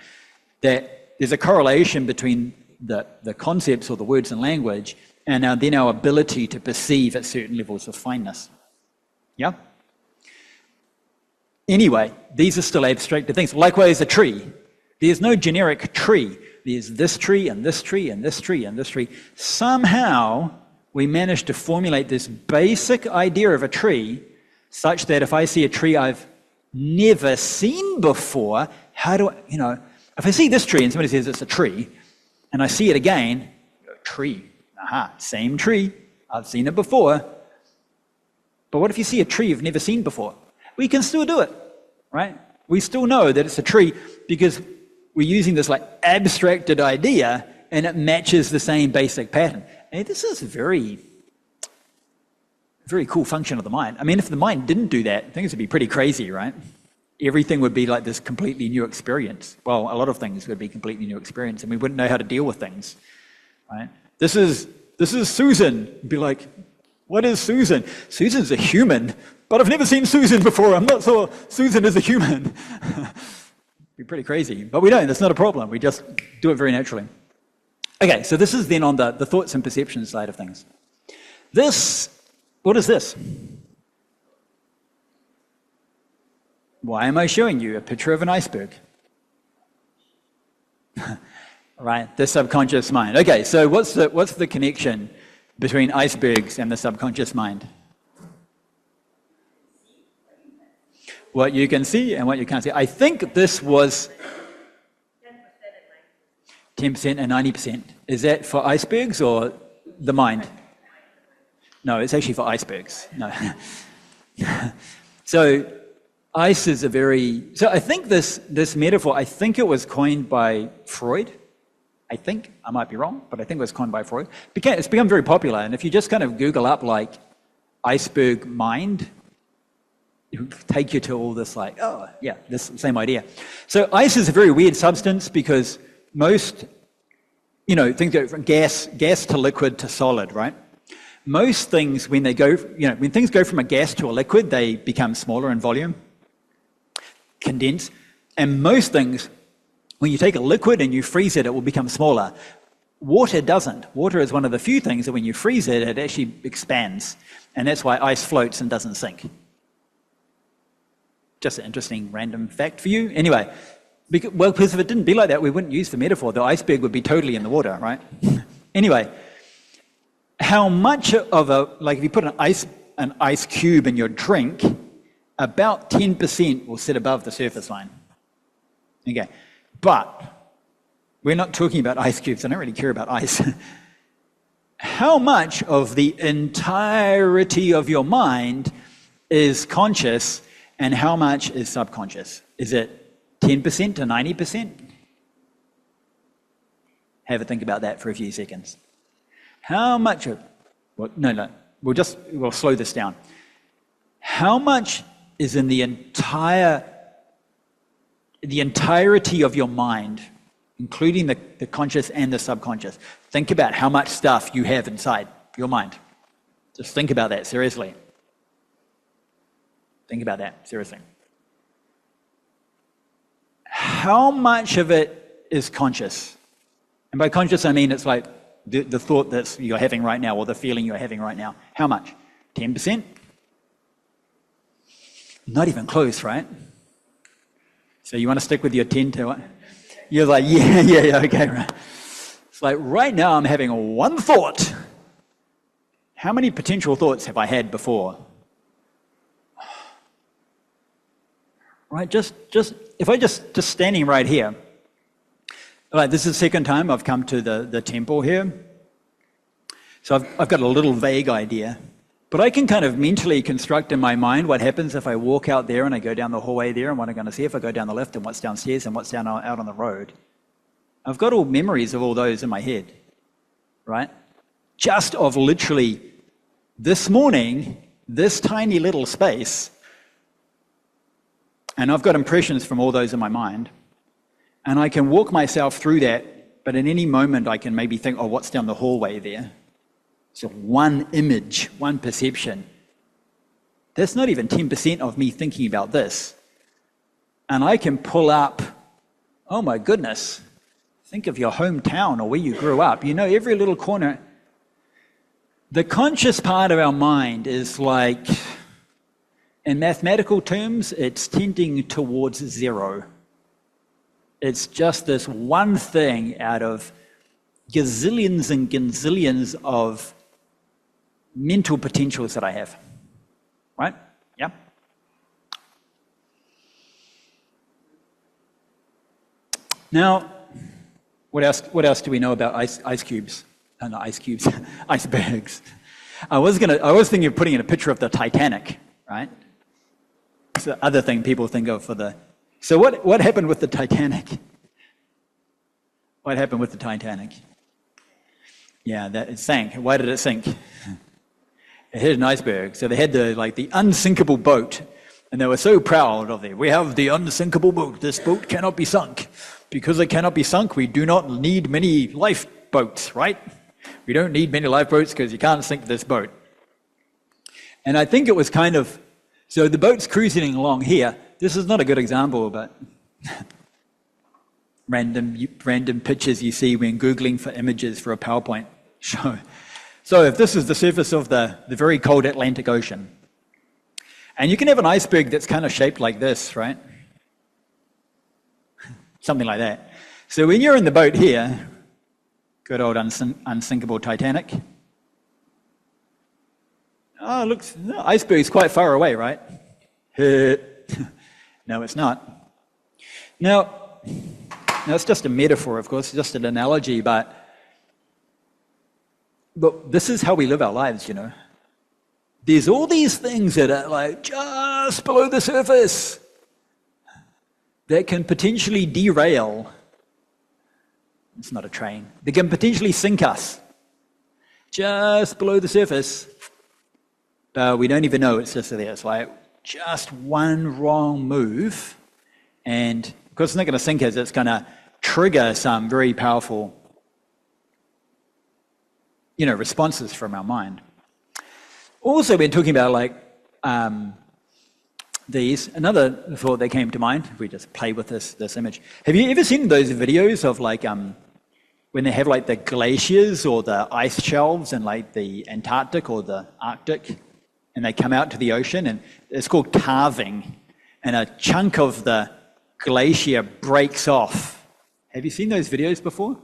That there's a correlation between the concepts or the words and language and then our ability to perceive at certain levels of fineness. Yeah? Anyway, these are still abstracted things. Likewise, a tree. There's no generic tree. There's this tree and this tree and this tree and this tree. Somehow, we managed to formulate this basic idea of a tree such that if I see a tree I've never seen before, how do I, you know, if I see this tree and somebody says it's a tree, and I see it again, tree, same tree, I've seen it before. But what if you see a tree you've never seen before? We can still do it, right? We still know that it's a tree because we're using this like abstracted idea and it matches the same basic pattern. And this is a very, very cool function of the mind. I mean, if the mind didn't do that, things would be pretty crazy, right? Everything would be like this completely new experience. Well, a lot of things would be completely new experience and we wouldn't know how to deal with things, right? This is Susan. Be like, what is Susan? Susan's a human, but I've never seen Susan before. I'm not sure Susan is a human. Be pretty crazy, but we don't. That's not a problem. We just do it very naturally. Okay, so this is then on the thoughts and perceptions side of things. What is this? Why am I showing you a picture of an iceberg? Right, the subconscious mind. Okay, so what's the connection between icebergs and the subconscious mind? What you can see and what you can't see. I think this was 10% and 90%. Is that for icebergs or the mind? No, it's actually for icebergs. No. So ice is so I think this metaphor, I think it was coined by Freud. I think, I might be wrong, but I think it was coined by Freud. It's become very popular, and if you just kind of Google up like iceberg mind, it'll take you to all this like, oh yeah, this same idea. So ice is a very weird substance because most, things go from gas to liquid to solid, right? Most things, when things go from a gas to a liquid, they become smaller in volume, condense. And most things, when you take a liquid and you freeze it, it will become smaller. Water doesn't. Water is one of the few things that when you freeze it, it actually expands. And that's why ice floats and doesn't sink. Just an interesting random fact for you. Anyway, because if it didn't be like that, we wouldn't use the metaphor. The iceberg would be totally in the water, right? Anyway, how much of if you put an ice cube in your drink, about 10% will sit above the surface line. Okay, but we're not talking about ice cubes. I don't really care about ice. How much of the entirety of your mind is conscious and how much is subconscious? Is it 10% to 90%? Have a think about that for a few seconds. How much of... We'll slow this down. How much is in the entirety of your mind, including the conscious and the subconscious? Think about how much stuff you have inside your mind. Just think about that seriously. Think about that seriously. How much of it is conscious? And by conscious, I mean it's like the thought that you're having right now or the feeling you're having right now. How much? 10%? Not even close, right? So you want to stick with your 10 to what? You're like, yeah, okay, right. It's like right now I'm having one thought. How many potential thoughts have I had before? Right, just if I just standing right here, like this is the second time I've come to the temple here. So I've got a little vague idea, but I can kind of mentally construct in my mind what happens if I walk out there and I go down the hallway there and what I'm going to see if I go down the left and what's downstairs and what's out on the road. I've got all memories of all those in my head, right? Just of literally this morning, this tiny little space, and I've got impressions from all those in my mind, and I can walk myself through that, but in any moment I can maybe think, oh, what's down the hallway there? So one image, one perception. That's not even 10% of me thinking about this. And I can pull up, oh my goodness, think of your hometown or where you grew up. You know, every little corner. The conscious part of our mind is like, in mathematical terms, it's tending towards zero. It's just this one thing out of gazillions and gazillions of mental potentials that I have, right? Yeah. Now, what else do we know about ice cubes? Not ice cubes, icebergs. I was thinking of putting in a picture of the Titanic, right? It's the other thing people think of for the... So what happened with the Titanic? What happened with the Titanic? Yeah, that it sank. Why did it sink? It hit an iceberg. So they had the unsinkable boat, and they were so proud of it. We have the unsinkable boat. This boat cannot be sunk. Because it cannot be sunk, we do not need many lifeboats, right? We don't need many lifeboats because you can't sink this boat. And I think it was kind of... So the boat's cruising along here. This is not a good example, but random pictures you see when Googling for images for a PowerPoint show. So if this is the surface of the very cold Atlantic Ocean, and you can have an iceberg that's kind of shaped like this, right? Something like that. So when you're in the boat here, good old unsinkable Titanic. Oh, look, the iceberg's quite far away, right? No, it's not. Now, it's just a metaphor, of course, just an analogy, but this is how we live our lives, you know. There's all these things that are like just below the surface that can potentially derail. It's not a train. They can potentially sink us just below the surface. We don't even know it's just there. It's like just one wrong move, and of course it's not going to sink us. It's going to trigger some very powerful, responses from our mind. Also, we're talking about like these. Another thought that came to mind, if we just play with this image. Have you ever seen those videos of like when they have like the glaciers or the ice shelves in like the Antarctic or the Arctic, and they come out to the ocean, and it's called calving, and a chunk of the glacier breaks off. Have you seen those videos before?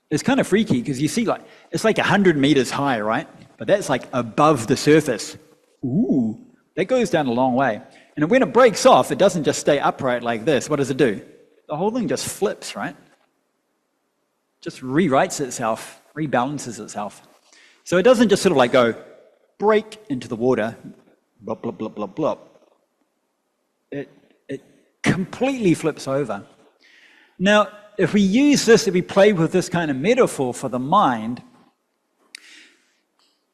It's kind of freaky because you see like, it's like 100 meters high, right? But that's like above the surface. Ooh, that goes down a long way. And when it breaks off, it doesn't just stay upright like this. What does it do? The whole thing just flips, right? Just rewrites itself, rebalances itself. So it doesn't just sort of like go break into the water, blop, blop, blop, blop, blop. It completely flips over. Now, if we use this, if we play with this kind of metaphor for the mind,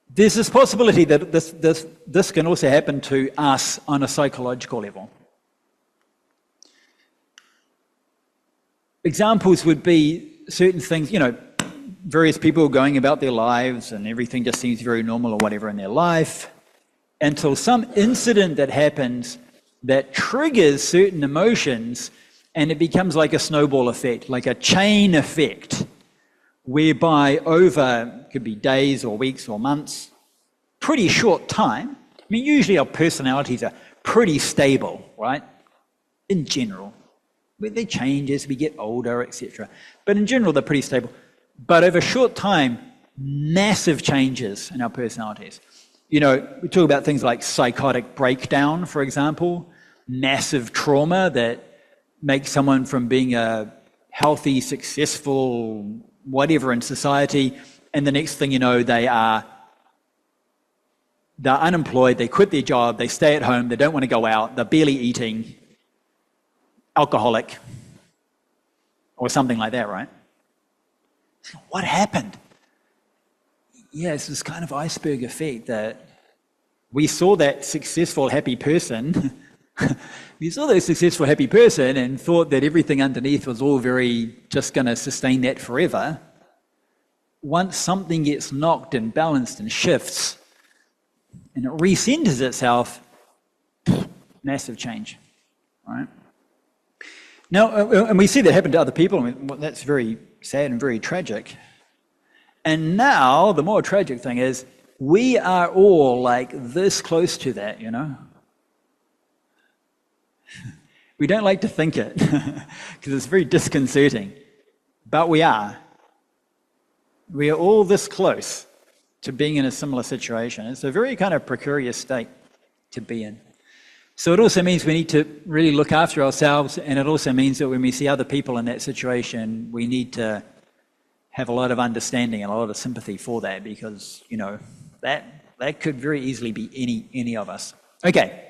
there's this possibility that this can also happen to us on a psychological level. Examples would be certain things, you know, various people going about their lives and everything just seems very normal or whatever in their life, until some incident that happens that triggers certain emotions, and it becomes like a snowball effect, like a chain effect, whereby over, could be days or weeks or months, pretty short time. I mean, usually our personalities are pretty stable, right? In general. They change as we get older, etc. But in general, they're pretty stable. But over a short time, massive changes in our personalities. You know, we talk about things like psychotic breakdown, for example, massive trauma that makes someone from being a healthy, successful, whatever in society, and the next thing you know, they're unemployed, they quit their job, they stay at home, they don't want to go out, they're barely eating, alcoholic, or something like that, right? What happened? Yeah, it's this kind of iceberg effect that we saw that successful, happy person, we saw that successful, happy person and thought that everything underneath was all very just going to sustain that forever. Once something gets knocked and balanced and shifts, and it recenters itself, massive change, right? Now, and we see that happen to other people. I mean, that's very sad and very tragic. And now, the more tragic thing is, we are all like this close to that, you know? We don't like to think it, because it's very disconcerting. But we are. We are all this close to being in a similar situation. It's a very kind of precarious state to be in. So it also means we need to really look after ourselves, and it also means that when we see other people in that situation, we need to have a lot of understanding and a lot of sympathy for that, because, you know, that could very easily be any of us. Okay.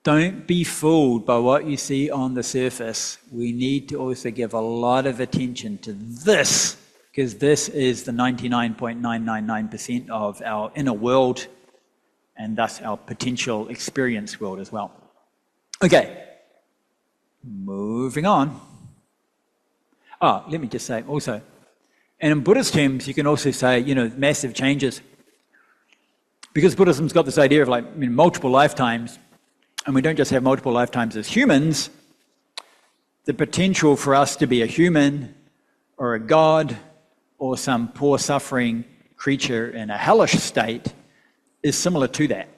Don't be fooled by what you see on the surface. We need to also give a lot of attention to this, because this is the 99.999% of our inner world, and thus our potential experience world as well. Okay, moving on. Oh, let me just say also, and in Buddhist terms, you can also say, you know, massive changes. Because Buddhism's got this idea of like, I mean, multiple lifetimes, and we don't just have multiple lifetimes as humans, the potential for us to be a human or a god or some poor suffering creature in a hellish state is similar to that.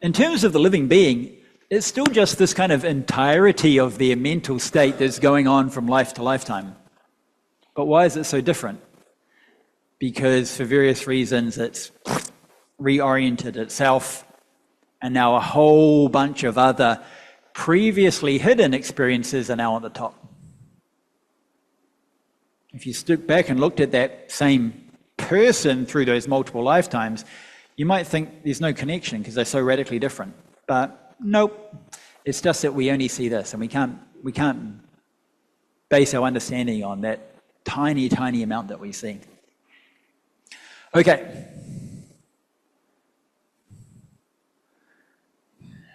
In terms of the living being, it's still just this kind of entirety of their mental state that's going on from life to lifetime. But why is it so different? Because for various reasons it's reoriented itself, and now a whole bunch of other previously hidden experiences are now on the top. If you stood back and looked at that same person through those multiple lifetimes, you might think there's no connection because they're so radically different. But nope, it's just that we only see this, and we can't base our understanding on that tiny, tiny amount that we see. Okay.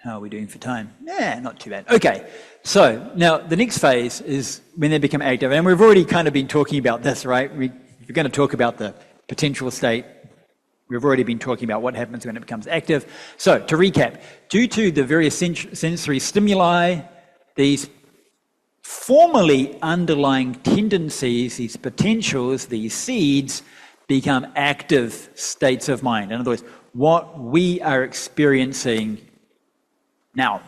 How are we doing for time? Yeah, not too bad. Okay, so now the next phase is when they become active, and we've already kind of been talking about this, right? We've if you're going to talk about the potential state, we've already been talking about what happens when it becomes active. So, to recap, due to the various sensory stimuli, these formerly underlying tendencies, these potentials, these seeds, become active states of mind. In other words, what we are experiencing now,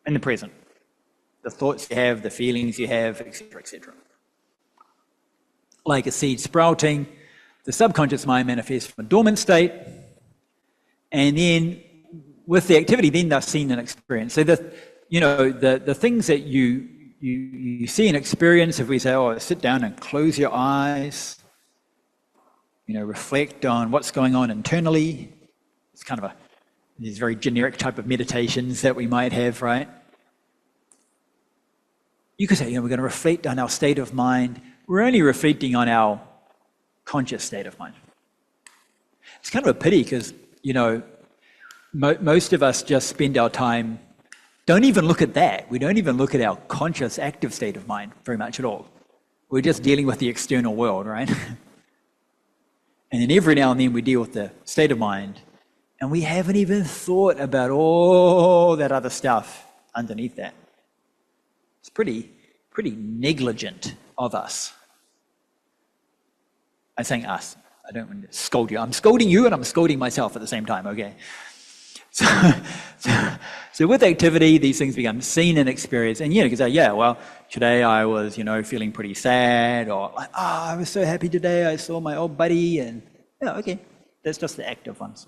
in the present. The thoughts you have, the feelings you have, etc., etc. Like a seed sprouting, the subconscious mind manifests from a dormant state, and then with the activity, then they're seen and experienced. So the things that you see and experience, if we say, oh, sit down and close your eyes, reflect on what's going on internally. It's kind of these very generic type of meditations that we might have, right? You could say, we're going to reflect on our state of mind. We're only reflecting on our conscious state of mind. It's kind of a pity because, most of us just spend our time, don't even look at that. We don't even look at our conscious, active state of mind very much at all. We're just dealing with the external world, right? And then every now and then we deal with the state of mind, and we haven't even thought about all that other stuff underneath that. It's pretty negligent of us. I'm saying us. I don't want to scold you. I'm scolding you and I'm scolding myself at the same time, okay? So with activity, these things become seen and experienced. And you can say, well, today I was, feeling pretty sad, or like, I was so happy today, I saw my old buddy, and okay, that's just the active ones.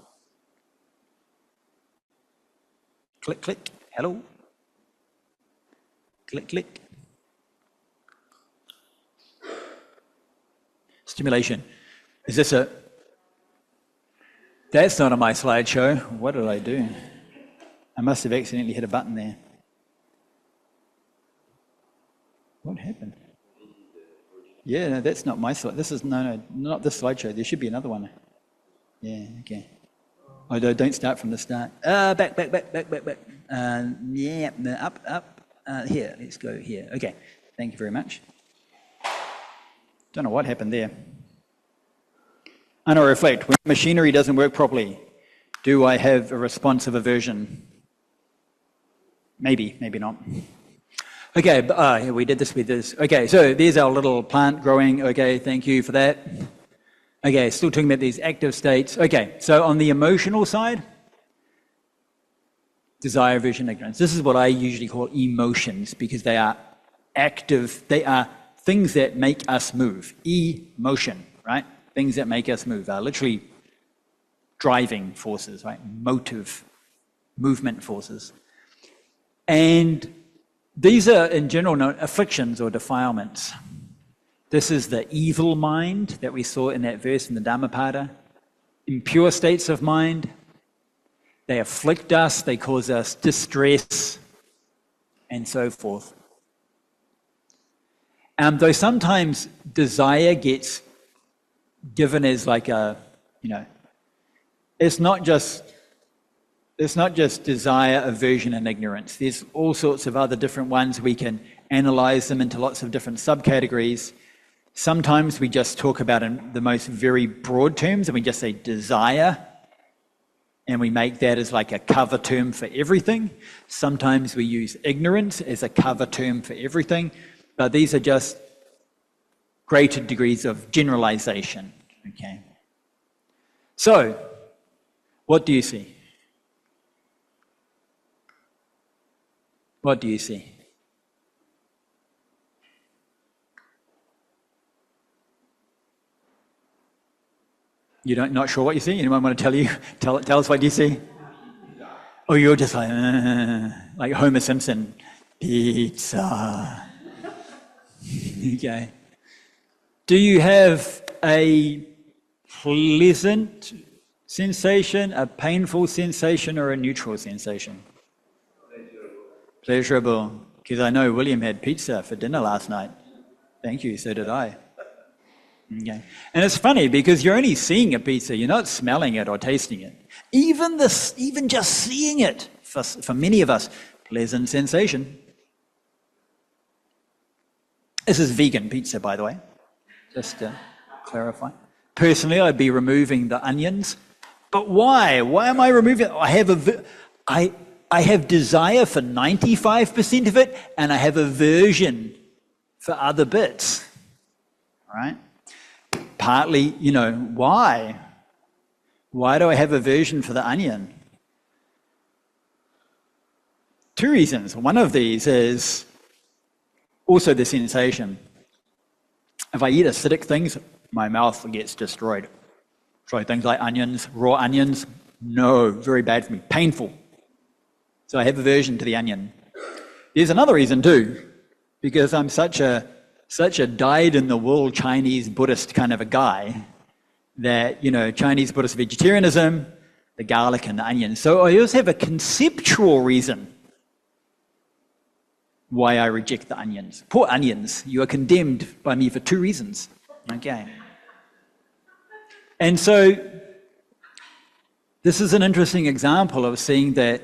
Click, click, hello. Click, click. Stimulation. Is this That's not on my slideshow. What did I do? I must have accidentally hit a button there. What happened? Yeah, no, that's not my slide. This is, no, not this slideshow. There should be another one. Yeah, okay. Oh, no, don't start from the start. Back. Yeah, up. Here, let's go here. Okay, thank you very much. Don't know what happened there. And I reflect, when machinery doesn't work properly, do I have a response of aversion? Maybe, maybe not. Okay, we did this. Okay, so there's our little plant growing. Okay, thank you for that. Okay, still talking about these active states. Okay, so on the emotional side, desire, aversion, ignorance. This is what I usually call emotions, because they are active, they are things that make us move. Emotion, right? Things that make us move are literally driving forces, right? Motive, movement forces. And these are, in general, known afflictions or defilements. This is the evil mind that we saw in that verse in the Dhammapada. Impure states of mind. They afflict us, they cause us distress, and so forth. Though sometimes desire gets given as like a, it's not just desire, aversion, and ignorance. There's all sorts of other different ones. We can analyze them into lots of different subcategories. Sometimes we just talk about in the most very broad terms, and we just say desire, and we make that as like a cover term for everything. Sometimes we use ignorance as a cover term for everything, but these are just greater degrees of generalization, okay? So, what do you see? What do you see? You're not sure what you see? Anyone want to tell you? Tell us what you see? Oh, you're just like Homer Simpson. Pizza. Okay. Do you have a pleasant sensation, a painful sensation, or a neutral sensation? Pleasurable. Because I know William had pizza for dinner last night. Thank you, so did I. Okay. And it's funny because you're only seeing a pizza, you're not smelling it or tasting it. Even just seeing it, for many of us, pleasant sensation. This is vegan pizza, by the way. Just clarify. Personally, I'd be removing the onions. But why? Why am I removing it? I have desire for 95% of it, and I have aversion for other bits, right? Partly, why? Why do I have aversion for the onion? Two reasons. One of these is also the sensation. If I eat acidic things, my mouth gets destroyed. So things like onions, raw onions, no, very bad for me, painful. So I have aversion to the onion. There's another reason too, because I'm such a dyed-in-the-wool Chinese Buddhist kind of a guy that, Chinese Buddhist vegetarianism, the garlic and the onion. So I also have a conceptual reason why I reject the onions. Poor onions, you are condemned by me for two reasons. Okay. And so this is an interesting example of seeing that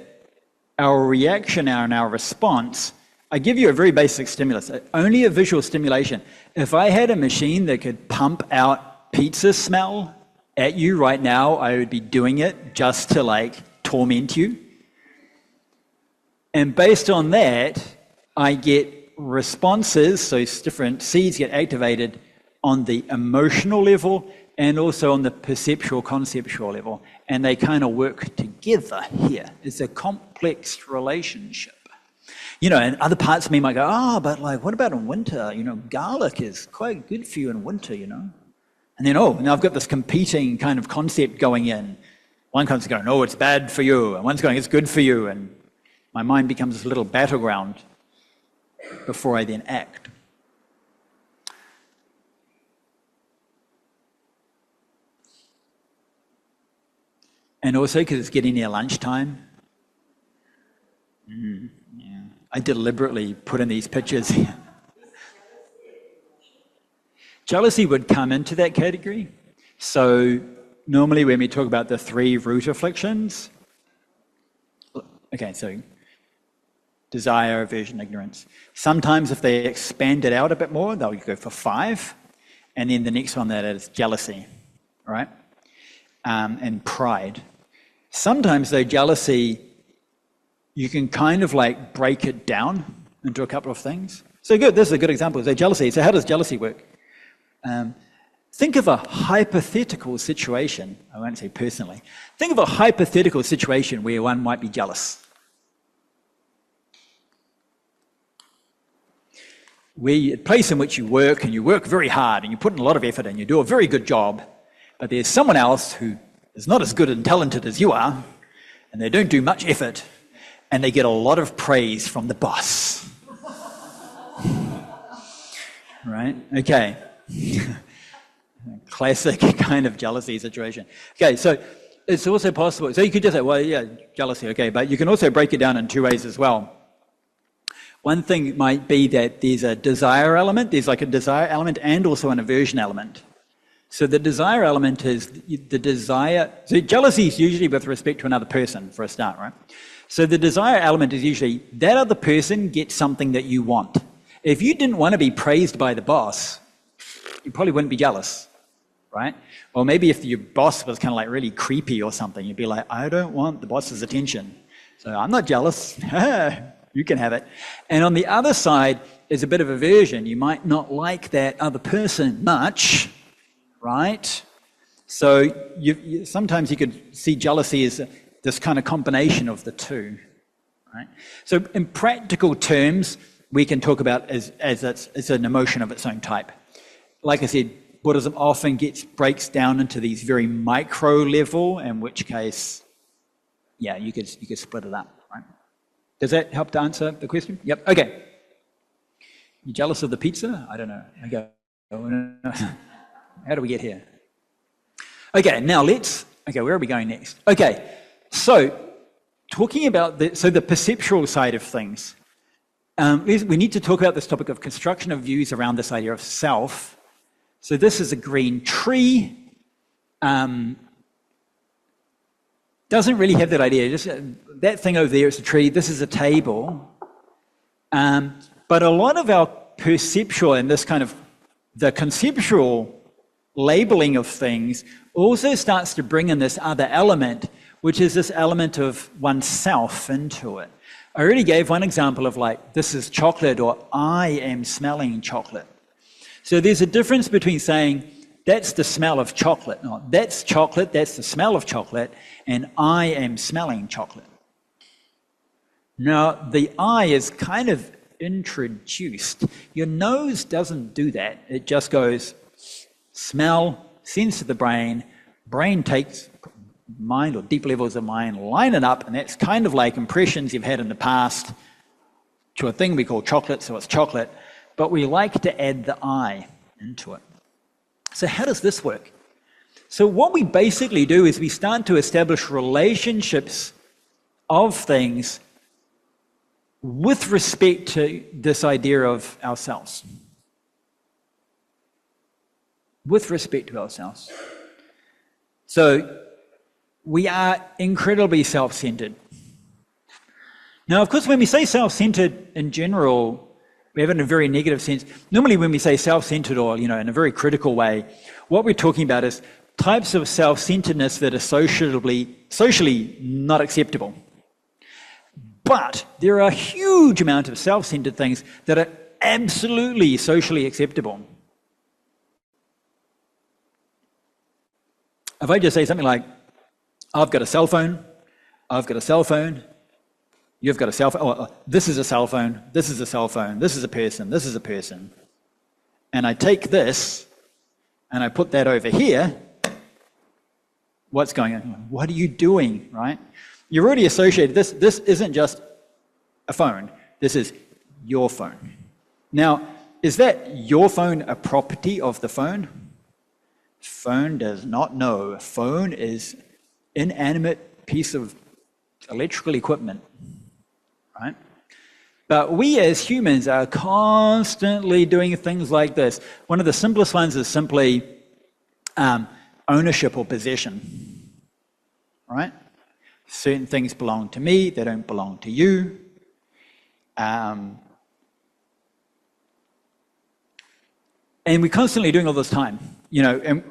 our reaction and our response, I give you a very basic stimulus, only a visual stimulation. If I had a machine that could pump out pizza smell at you right now, I would be doing it just to torment you. And based on that, I get responses, so different seeds get activated on the emotional level and also on the perceptual, conceptual level. And they kind of work together here. It's a complex relationship. And other parts of me might go, but what about in winter? Garlic is quite good for you in winter, And then, now I've got this competing kind of concept going in. One comes going, it's bad for you. And one's going, it's good for you. And my mind becomes this little battleground before I then act. And also because it's getting near lunchtime. I deliberately put in these pictures here. Jealousy would come into that category. So normally when we talk about the 3 root afflictions, okay, so desire, aversion, ignorance. Sometimes if they expand it out a bit more, they'll go for 5. And then the next one that is jealousy, right? And pride. Sometimes though, jealousy, you can kind of break it down into a couple of things. So good, this is a good example. So jealousy, so how does jealousy work? Think of a hypothetical situation, I won't say personally, think of a hypothetical situation where one might be jealous. A place in which you work, and you work very hard, and you put in a lot of effort, and you do a very good job, but there's someone else who is not as good and talented as you are, and they don't do much effort, and they get a lot of praise from the boss. Right? Okay. Classic kind of jealousy situation. Okay, so it's also possible. So you could just say, jealousy, okay, but you can also break it down in 2 ways as well. One thing might be that there's a desire element, there's a desire element and also an aversion element. So the desire element is the desire, so jealousy is usually with respect to another person for a start, right? So the desire element is usually that other person gets something that you want. If you didn't want to be praised by the boss, you probably wouldn't be jealous, right? Or maybe if your boss was kind of really creepy or something, you'd be like, I don't want the boss's attention. So I'm not jealous. You can have it. And on the other side is a bit of aversion. You might not like that other person much, right? So sometimes you could see jealousy as this kind of combination of the two, right? So in practical terms, we can talk about as it's an emotion of its own type. Like I said, Buddhism often breaks down into these very micro level, in which case, you could split it up, right? Does that help to answer the question? Yep. Okay. You jealous of the pizza? I don't know. How do we get here? Okay, now where are we going next? Okay, so talking about the perceptual side of things, we need to talk about this topic of construction of views around this idea of self. So this is a green tree. Doesn't really have that idea. Just that thing over there is a tree. This is a table. But a lot of our perceptual and this kind of the conceptual labeling of things also starts to bring in this other element, which is this element of oneself into it. I already gave one example of like, this is chocolate, or I am smelling chocolate. So there's a difference between saying, that's the smell of chocolate, no, that's chocolate, that's the smell of chocolate, and I am smelling chocolate. Now, the I is kind of introduced. Your nose doesn't do that. It just goes, smell, sends to the brain, brain takes mind or deep levels of mind, line it up, and that's kind of like impressions you've had in the past to a thing we call chocolate, so it's chocolate, but we like to add the I into it. So how does this work? So what we basically do is we start to establish relationships of things with respect to this idea of ourselves. With respect to ourselves. So we are incredibly self-centered. Now, of course, when we say self-centered in general, we have it in a very negative sense. Normally when we say self-centered or, in a very critical way, what we're talking about is types of self-centeredness that are socially not acceptable. But there are a huge amount of self-centered things that are absolutely socially acceptable. If I just say something like, I've got a cell phone, I've got a cell phone, you've got a cell phone, oh, this is a cell phone, this is a cell phone, this is a person, this is a person. And I take this and I put that over here, what's going on? What are you doing, right? You've already associated this. This isn't just a phone, this is your phone. Now, is that your phone a property of the phone? Phone does not know. A phone is inanimate piece of electrical equipment, right? But we as humans are constantly doing things like this. One of the simplest ones is simply ownership or possession, right? Certain things belong to me, they don't belong to you. And we're constantly doing all this time, and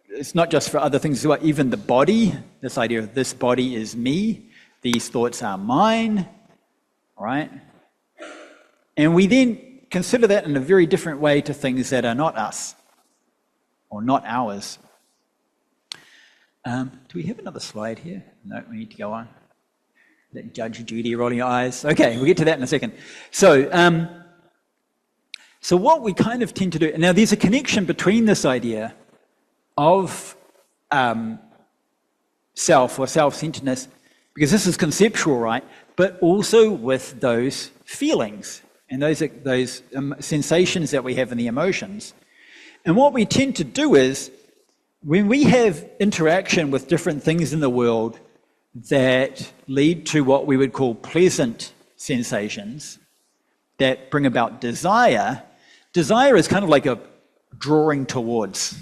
it's not just for other things as well, even the body, this idea of this body is me, these thoughts are mine, right? And we then consider that in a very different way to things that are not us, or not ours. Do we have another slide here? No, we need to go on. That Judge Judy rolling your eyes. Okay, we'll get to that in a second. So what we kind of tend to do, now there's a connection between this idea of self or self-centeredness, because this is conceptual, right? But also with those feelings and those sensations that we have in the emotions. And what we tend to do is, when we have interaction with different things in the world that lead to what we would call pleasant sensations that bring about desire, desire is kind of like a drawing towards.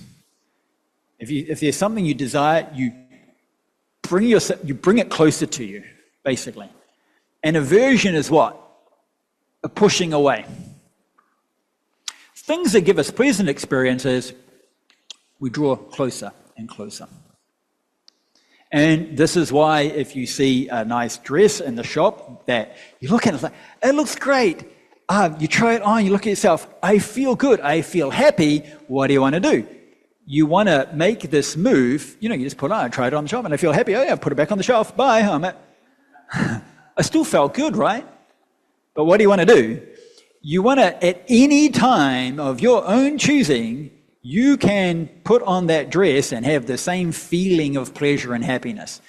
If there's something you desire, you bring it closer to you, basically. And aversion is what? A pushing away. Things that give us pleasant experiences, we draw closer and closer. And this is why if you see a nice dress in the shop that you look at it, it's like, it looks great. You try it on, you look at yourself, I feel good, I feel happy. What do you want to do? You want to make this move, you just put it on, I tried it on the shelf and I feel happy. Oh yeah, put it back on the shelf, bye. I still felt good, right? But what do you want to do? You want to, at any time of your own choosing, you can put on that dress and have the same feeling of pleasure and happiness.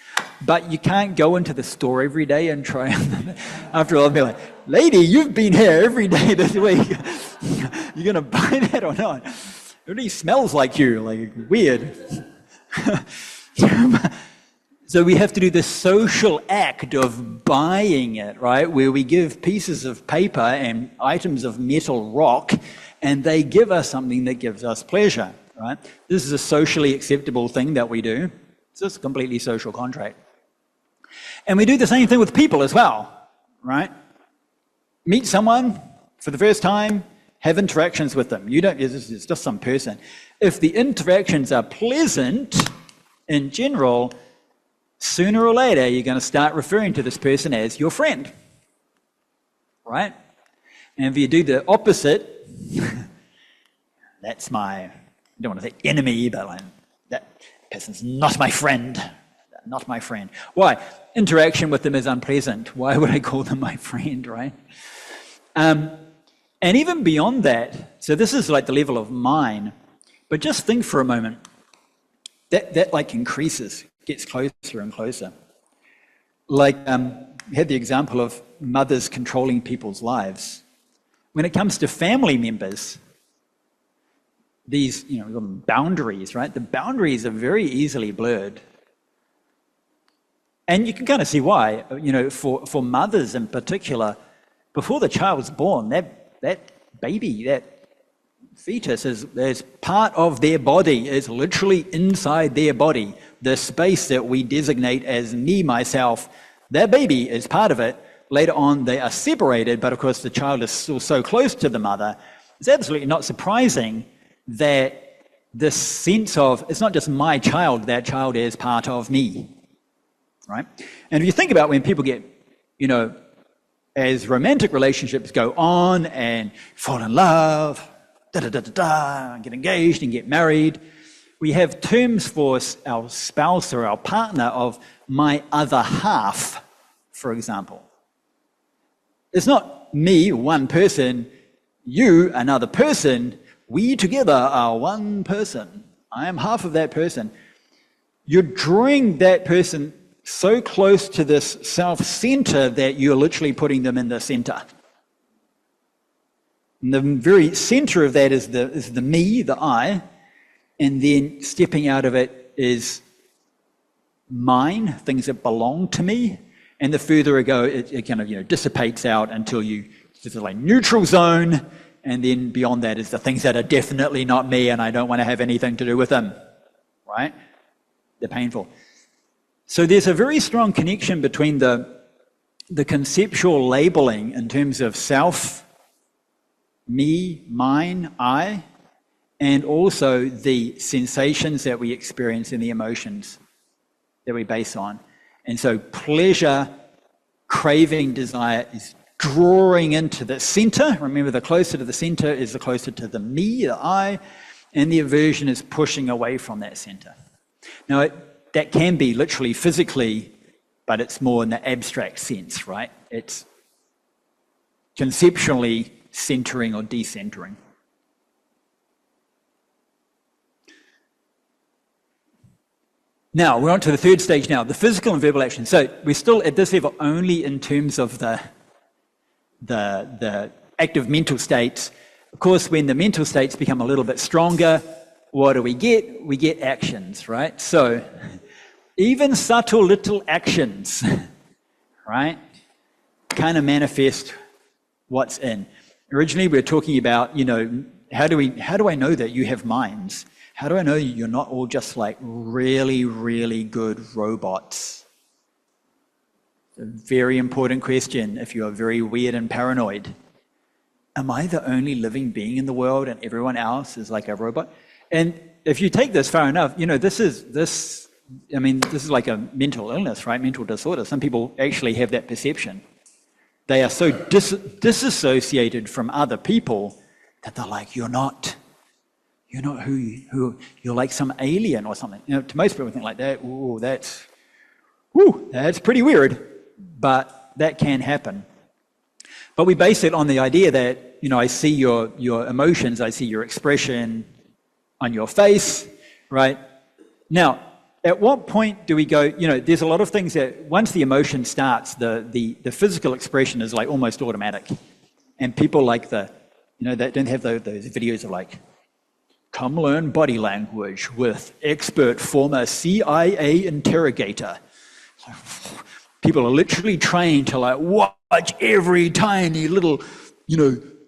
But you can't go into the store every day and try on. After all, I'll be like, lady, you've been here every day this week. You going to buy that or not? It really smells like you, like weird. So we have to do the social act of buying it, right? Where we give pieces of paper and items of metal rock, and they give us something that gives us pleasure, right? This is a socially acceptable thing that we do. It's just a completely social contract. And we do the same thing with people as well, right? Meet someone for the first time, have interactions with them. You don't, it's just some person. If the interactions are pleasant in general, sooner or later you're going to start referring to this person as your friend, right? And if you do the opposite, that's my, I don't want to say enemy, but like, that person's not my friend. Not my friend. Why? Interaction with them is unpleasant. Why would I call them my friend, right? And even beyond that, so this is like the level of mine, but just think for a moment, that like increases, gets closer and closer. Like, we had the example of mothers controlling people's lives. When it comes to family members, these, we call them boundaries, right? The boundaries are very easily blurred. And you can kind of see why, for mothers in particular, before the child's born, that baby, that fetus is part of their body, is literally inside their body. The space that we designate as me, myself, that baby is part of it. Later on, they are separated, but of course the child is still so close to the mother. It's absolutely not surprising that this sense of, it's not just my child, that child is part of me, right? And if you think about when people get, as romantic relationships go on and fall in love, and get engaged and get married, we have terms for our spouse or our partner of my other half, for example. It's not me, one person, you, another person. We together are one person. I am half of that person. You're drawing that person so close to this self-center that you're literally putting them in the center. And the very center of that is the me, the I, and then stepping out of it is mine, things that belong to me. And the further I go, it kind of dissipates out until it's like neutral zone. And then beyond that is the things that are definitely not me and I don't want to have anything to do with them, right? They're painful. So there's a very strong connection between the conceptual labeling in terms of self, me, mine, I, and also the sensations that we experience and the emotions that we base on. And so pleasure, craving, desire is drawing into the center. Remember, the closer to the center is the closer to the me, the I, and the aversion is pushing away from that center. Now, that can be literally physically, but it's more in the abstract sense, right? It's conceptually centering or decentering. Now, we're on to the third stage now, the physical and verbal action. So we're still at this level only in terms of the active mental states. Of course, when the mental states become a little bit stronger, what do we get? We get actions, right? So even subtle little actions, right, kind of manifest what's in. Originally, we were talking about, how do I know that you have minds? How do I know you're not all just like really, really good robots? It's a very important question if you are very weird and paranoid. Am I the only living being in the world and everyone else is like a robot? And if you take this far enough, this is like a mental illness, right? Mental disorder. Some people actually have that perception. They are so disassociated from other people that they're like, you're not who you're like some alien or something. To most people think like that, that's pretty weird, but that can happen. But we base it on the idea that, I see your emotions, I see your expression on your face, right? Now, at what point do we go, there's a lot of things that once the emotion starts, the physical expression is like almost automatic. And people like that don't have those videos of like, come learn body language with expert former CIA interrogator. People are literally trained to like watch every tiny little,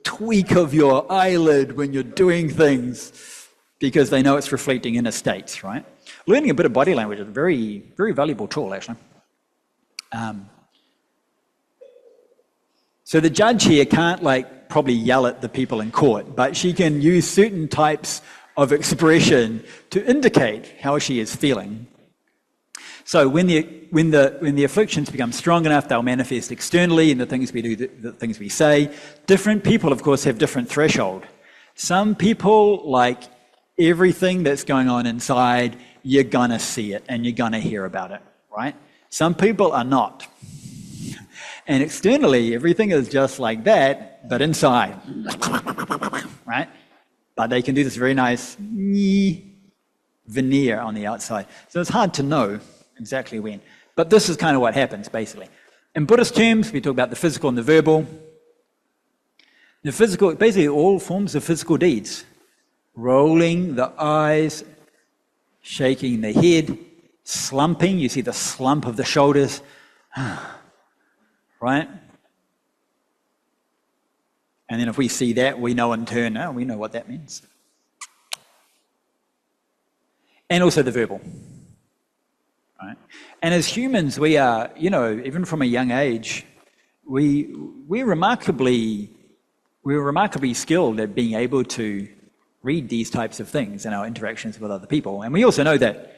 tweak of your eyelid when you're doing things because they know it's reflecting inner states, right? Learning a bit of body language is a very, very valuable tool, actually. So the judge here can't like probably yell at the people in court, but she can use certain types of expression to indicate how she is feeling. So when the afflictions become strong enough, they'll manifest externally in the things we do, the things we say. Different people, of course, have different threshold. Some people, like everything that's going on inside, you're gonna see it and you're gonna hear about it, right? Some people are not. And externally, everything is just like that, but inside, right? But they can do this very nice veneer on the outside. So it's hard to know exactly when. But this is kind of what happens, basically. In Buddhist terms, we talk about the physical and the verbal. The physical, basically all forms of physical deeds. Rolling the eyes, shaking the head, slumping. You see the slump of the shoulders. Right? And then if we see that, we know in turn, we know what that means. And also the verbal. Right? And as humans, we are, even from a young age, we're remarkably skilled at being able to read these types of things in our interactions with other people. And we also know that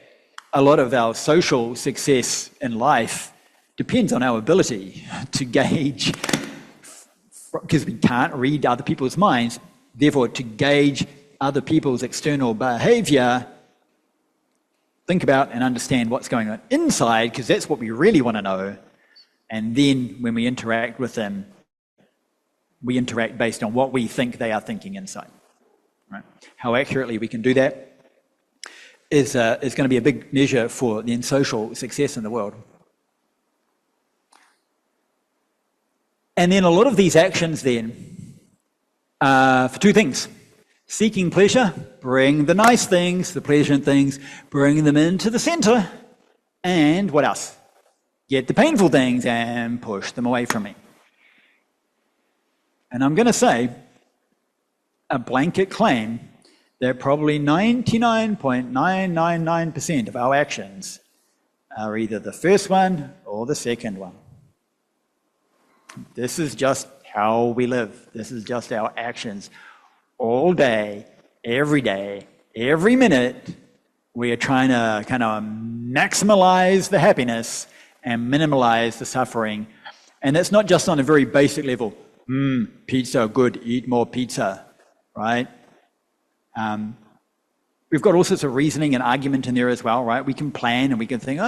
a lot of our social success in life depends on our ability to gauge, because we can't read other people's minds, therefore to gauge other people's external behavior, think about and understand what's going on inside, because that's what we really want to know. And then when we interact with them, we interact based on what we think they are thinking inside. Right? How accurately we can do that is going to be a big measure for the social success in the world. And then a lot of these actions then are for two things. Seeking pleasure, bring the nice things, the pleasant things, bring them into the center. And what else? Get the painful things and push them away from me. And I'm going to say a blanket claim that probably 99.999% of our actions are either the first one or the second one. This is just how we live. This is just our actions. All day, every minute, we are trying to kind of maximize the happiness and minimalize the suffering. And that's not just on a very basic level. Pizza, good, eat more pizza, right? We've got all sorts of reasoning and argument in there as well, right? We can plan and we can think,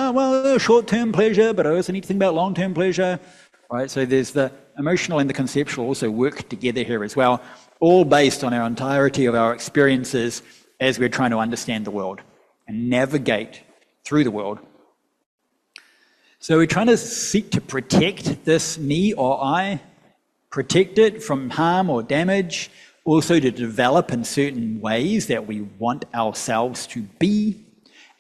short-term pleasure, but I also need to think about long-term pleasure. Right, so there's the emotional and the conceptual also work together here as well, all based on our entirety of our experiences as we're trying to understand the world and navigate through the world. So we're trying to seek to protect this me or I, protect it from harm or damage, also to develop in certain ways that we want ourselves to be,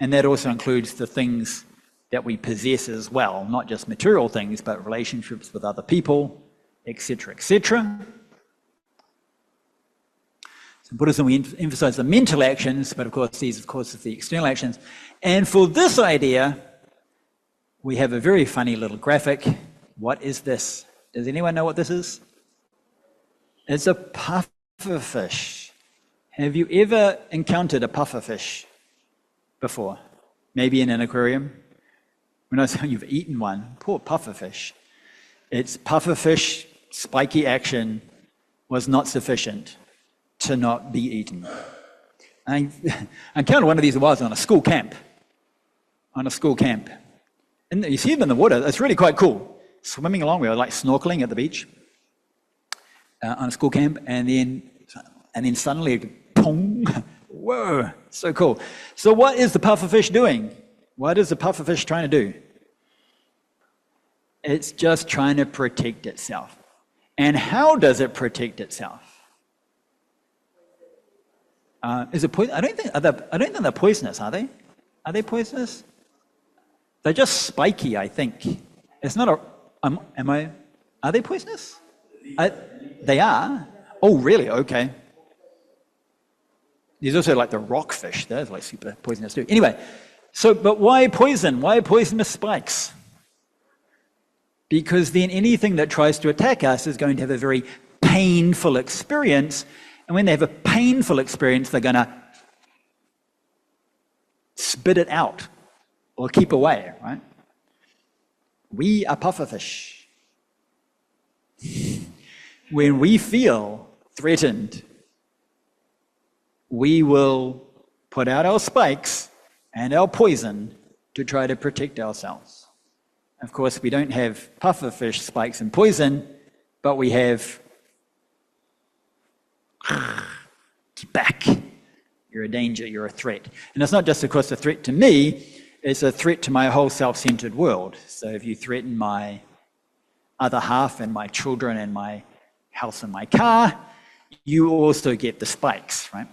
and that also includes the things that we possess as well, not just material things, but relationships with other people, etc., etc. So in Buddhism, we emphasize the mental actions, but of course, these, of course, are the external actions. And for this idea, we have a very funny little graphic. What is this? Does anyone know what this is? It's a pufferfish. Have you ever encountered a pufferfish before? Maybe in an aquarium? When I say you've eaten one, poor pufferfish. Its pufferfish spiky action was not sufficient to not be eaten. I encountered one of these was on a school camp. And you see them in the water, it's really quite cool. Swimming along, we were like snorkeling at the beach on a school camp, and then suddenly, pong, whoa, so cool. So what is the pufferfish doing? What is the pufferfish trying to do? It's just trying to protect itself. And how does it protect itself? Is it poison? I don't think they're poisonous, are they? Are they poisonous? They're just spiky, I think. It's not a. Are they poisonous? They are. Oh, really? Okay. There's also like the rockfish. Those are like super poisonous too. Anyway. So, but why poison? Why poisonous spikes? Because then anything that tries to attack us is going to have a very painful experience. And when they have a painful experience, they're going to spit it out or keep away, right? We are pufferfish. When we feel threatened, we will put out our spikes and our poison to try to protect ourselves. Of course, we don't have pufferfish spikes and poison, but we have get back. You're a danger, you're a threat. And it's not just, of course, a threat to me, it's a threat to my whole self-centered world. So if you threaten my other half and my children and my house and my car, you also get the spikes, right?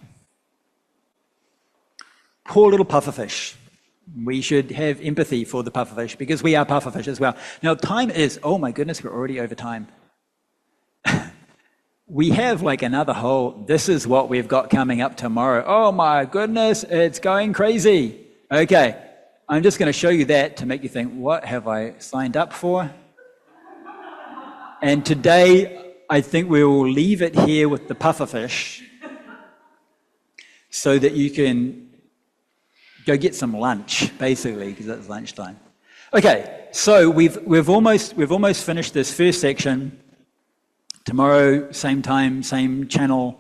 Poor little pufferfish. We should have empathy for the pufferfish because we are pufferfish as well. Now, time is, oh my goodness, we're already over time. We have like another whole, this is what we've got coming up tomorrow. Oh my goodness, it's going crazy. Okay, I'm just going to show you that to make you think, what have I signed up for? And today, I think we will leave it here with the pufferfish so that you can go get some lunch, basically, because it's lunchtime. Okay, so we've almost finished this first section. Tomorrow, same time, same channel.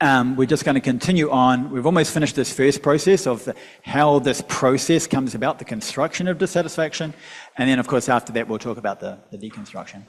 We're just going to continue on. We've almost finished this first process of how this process comes about, the construction of dissatisfaction. And then, of course, after that, we'll talk about the deconstruction.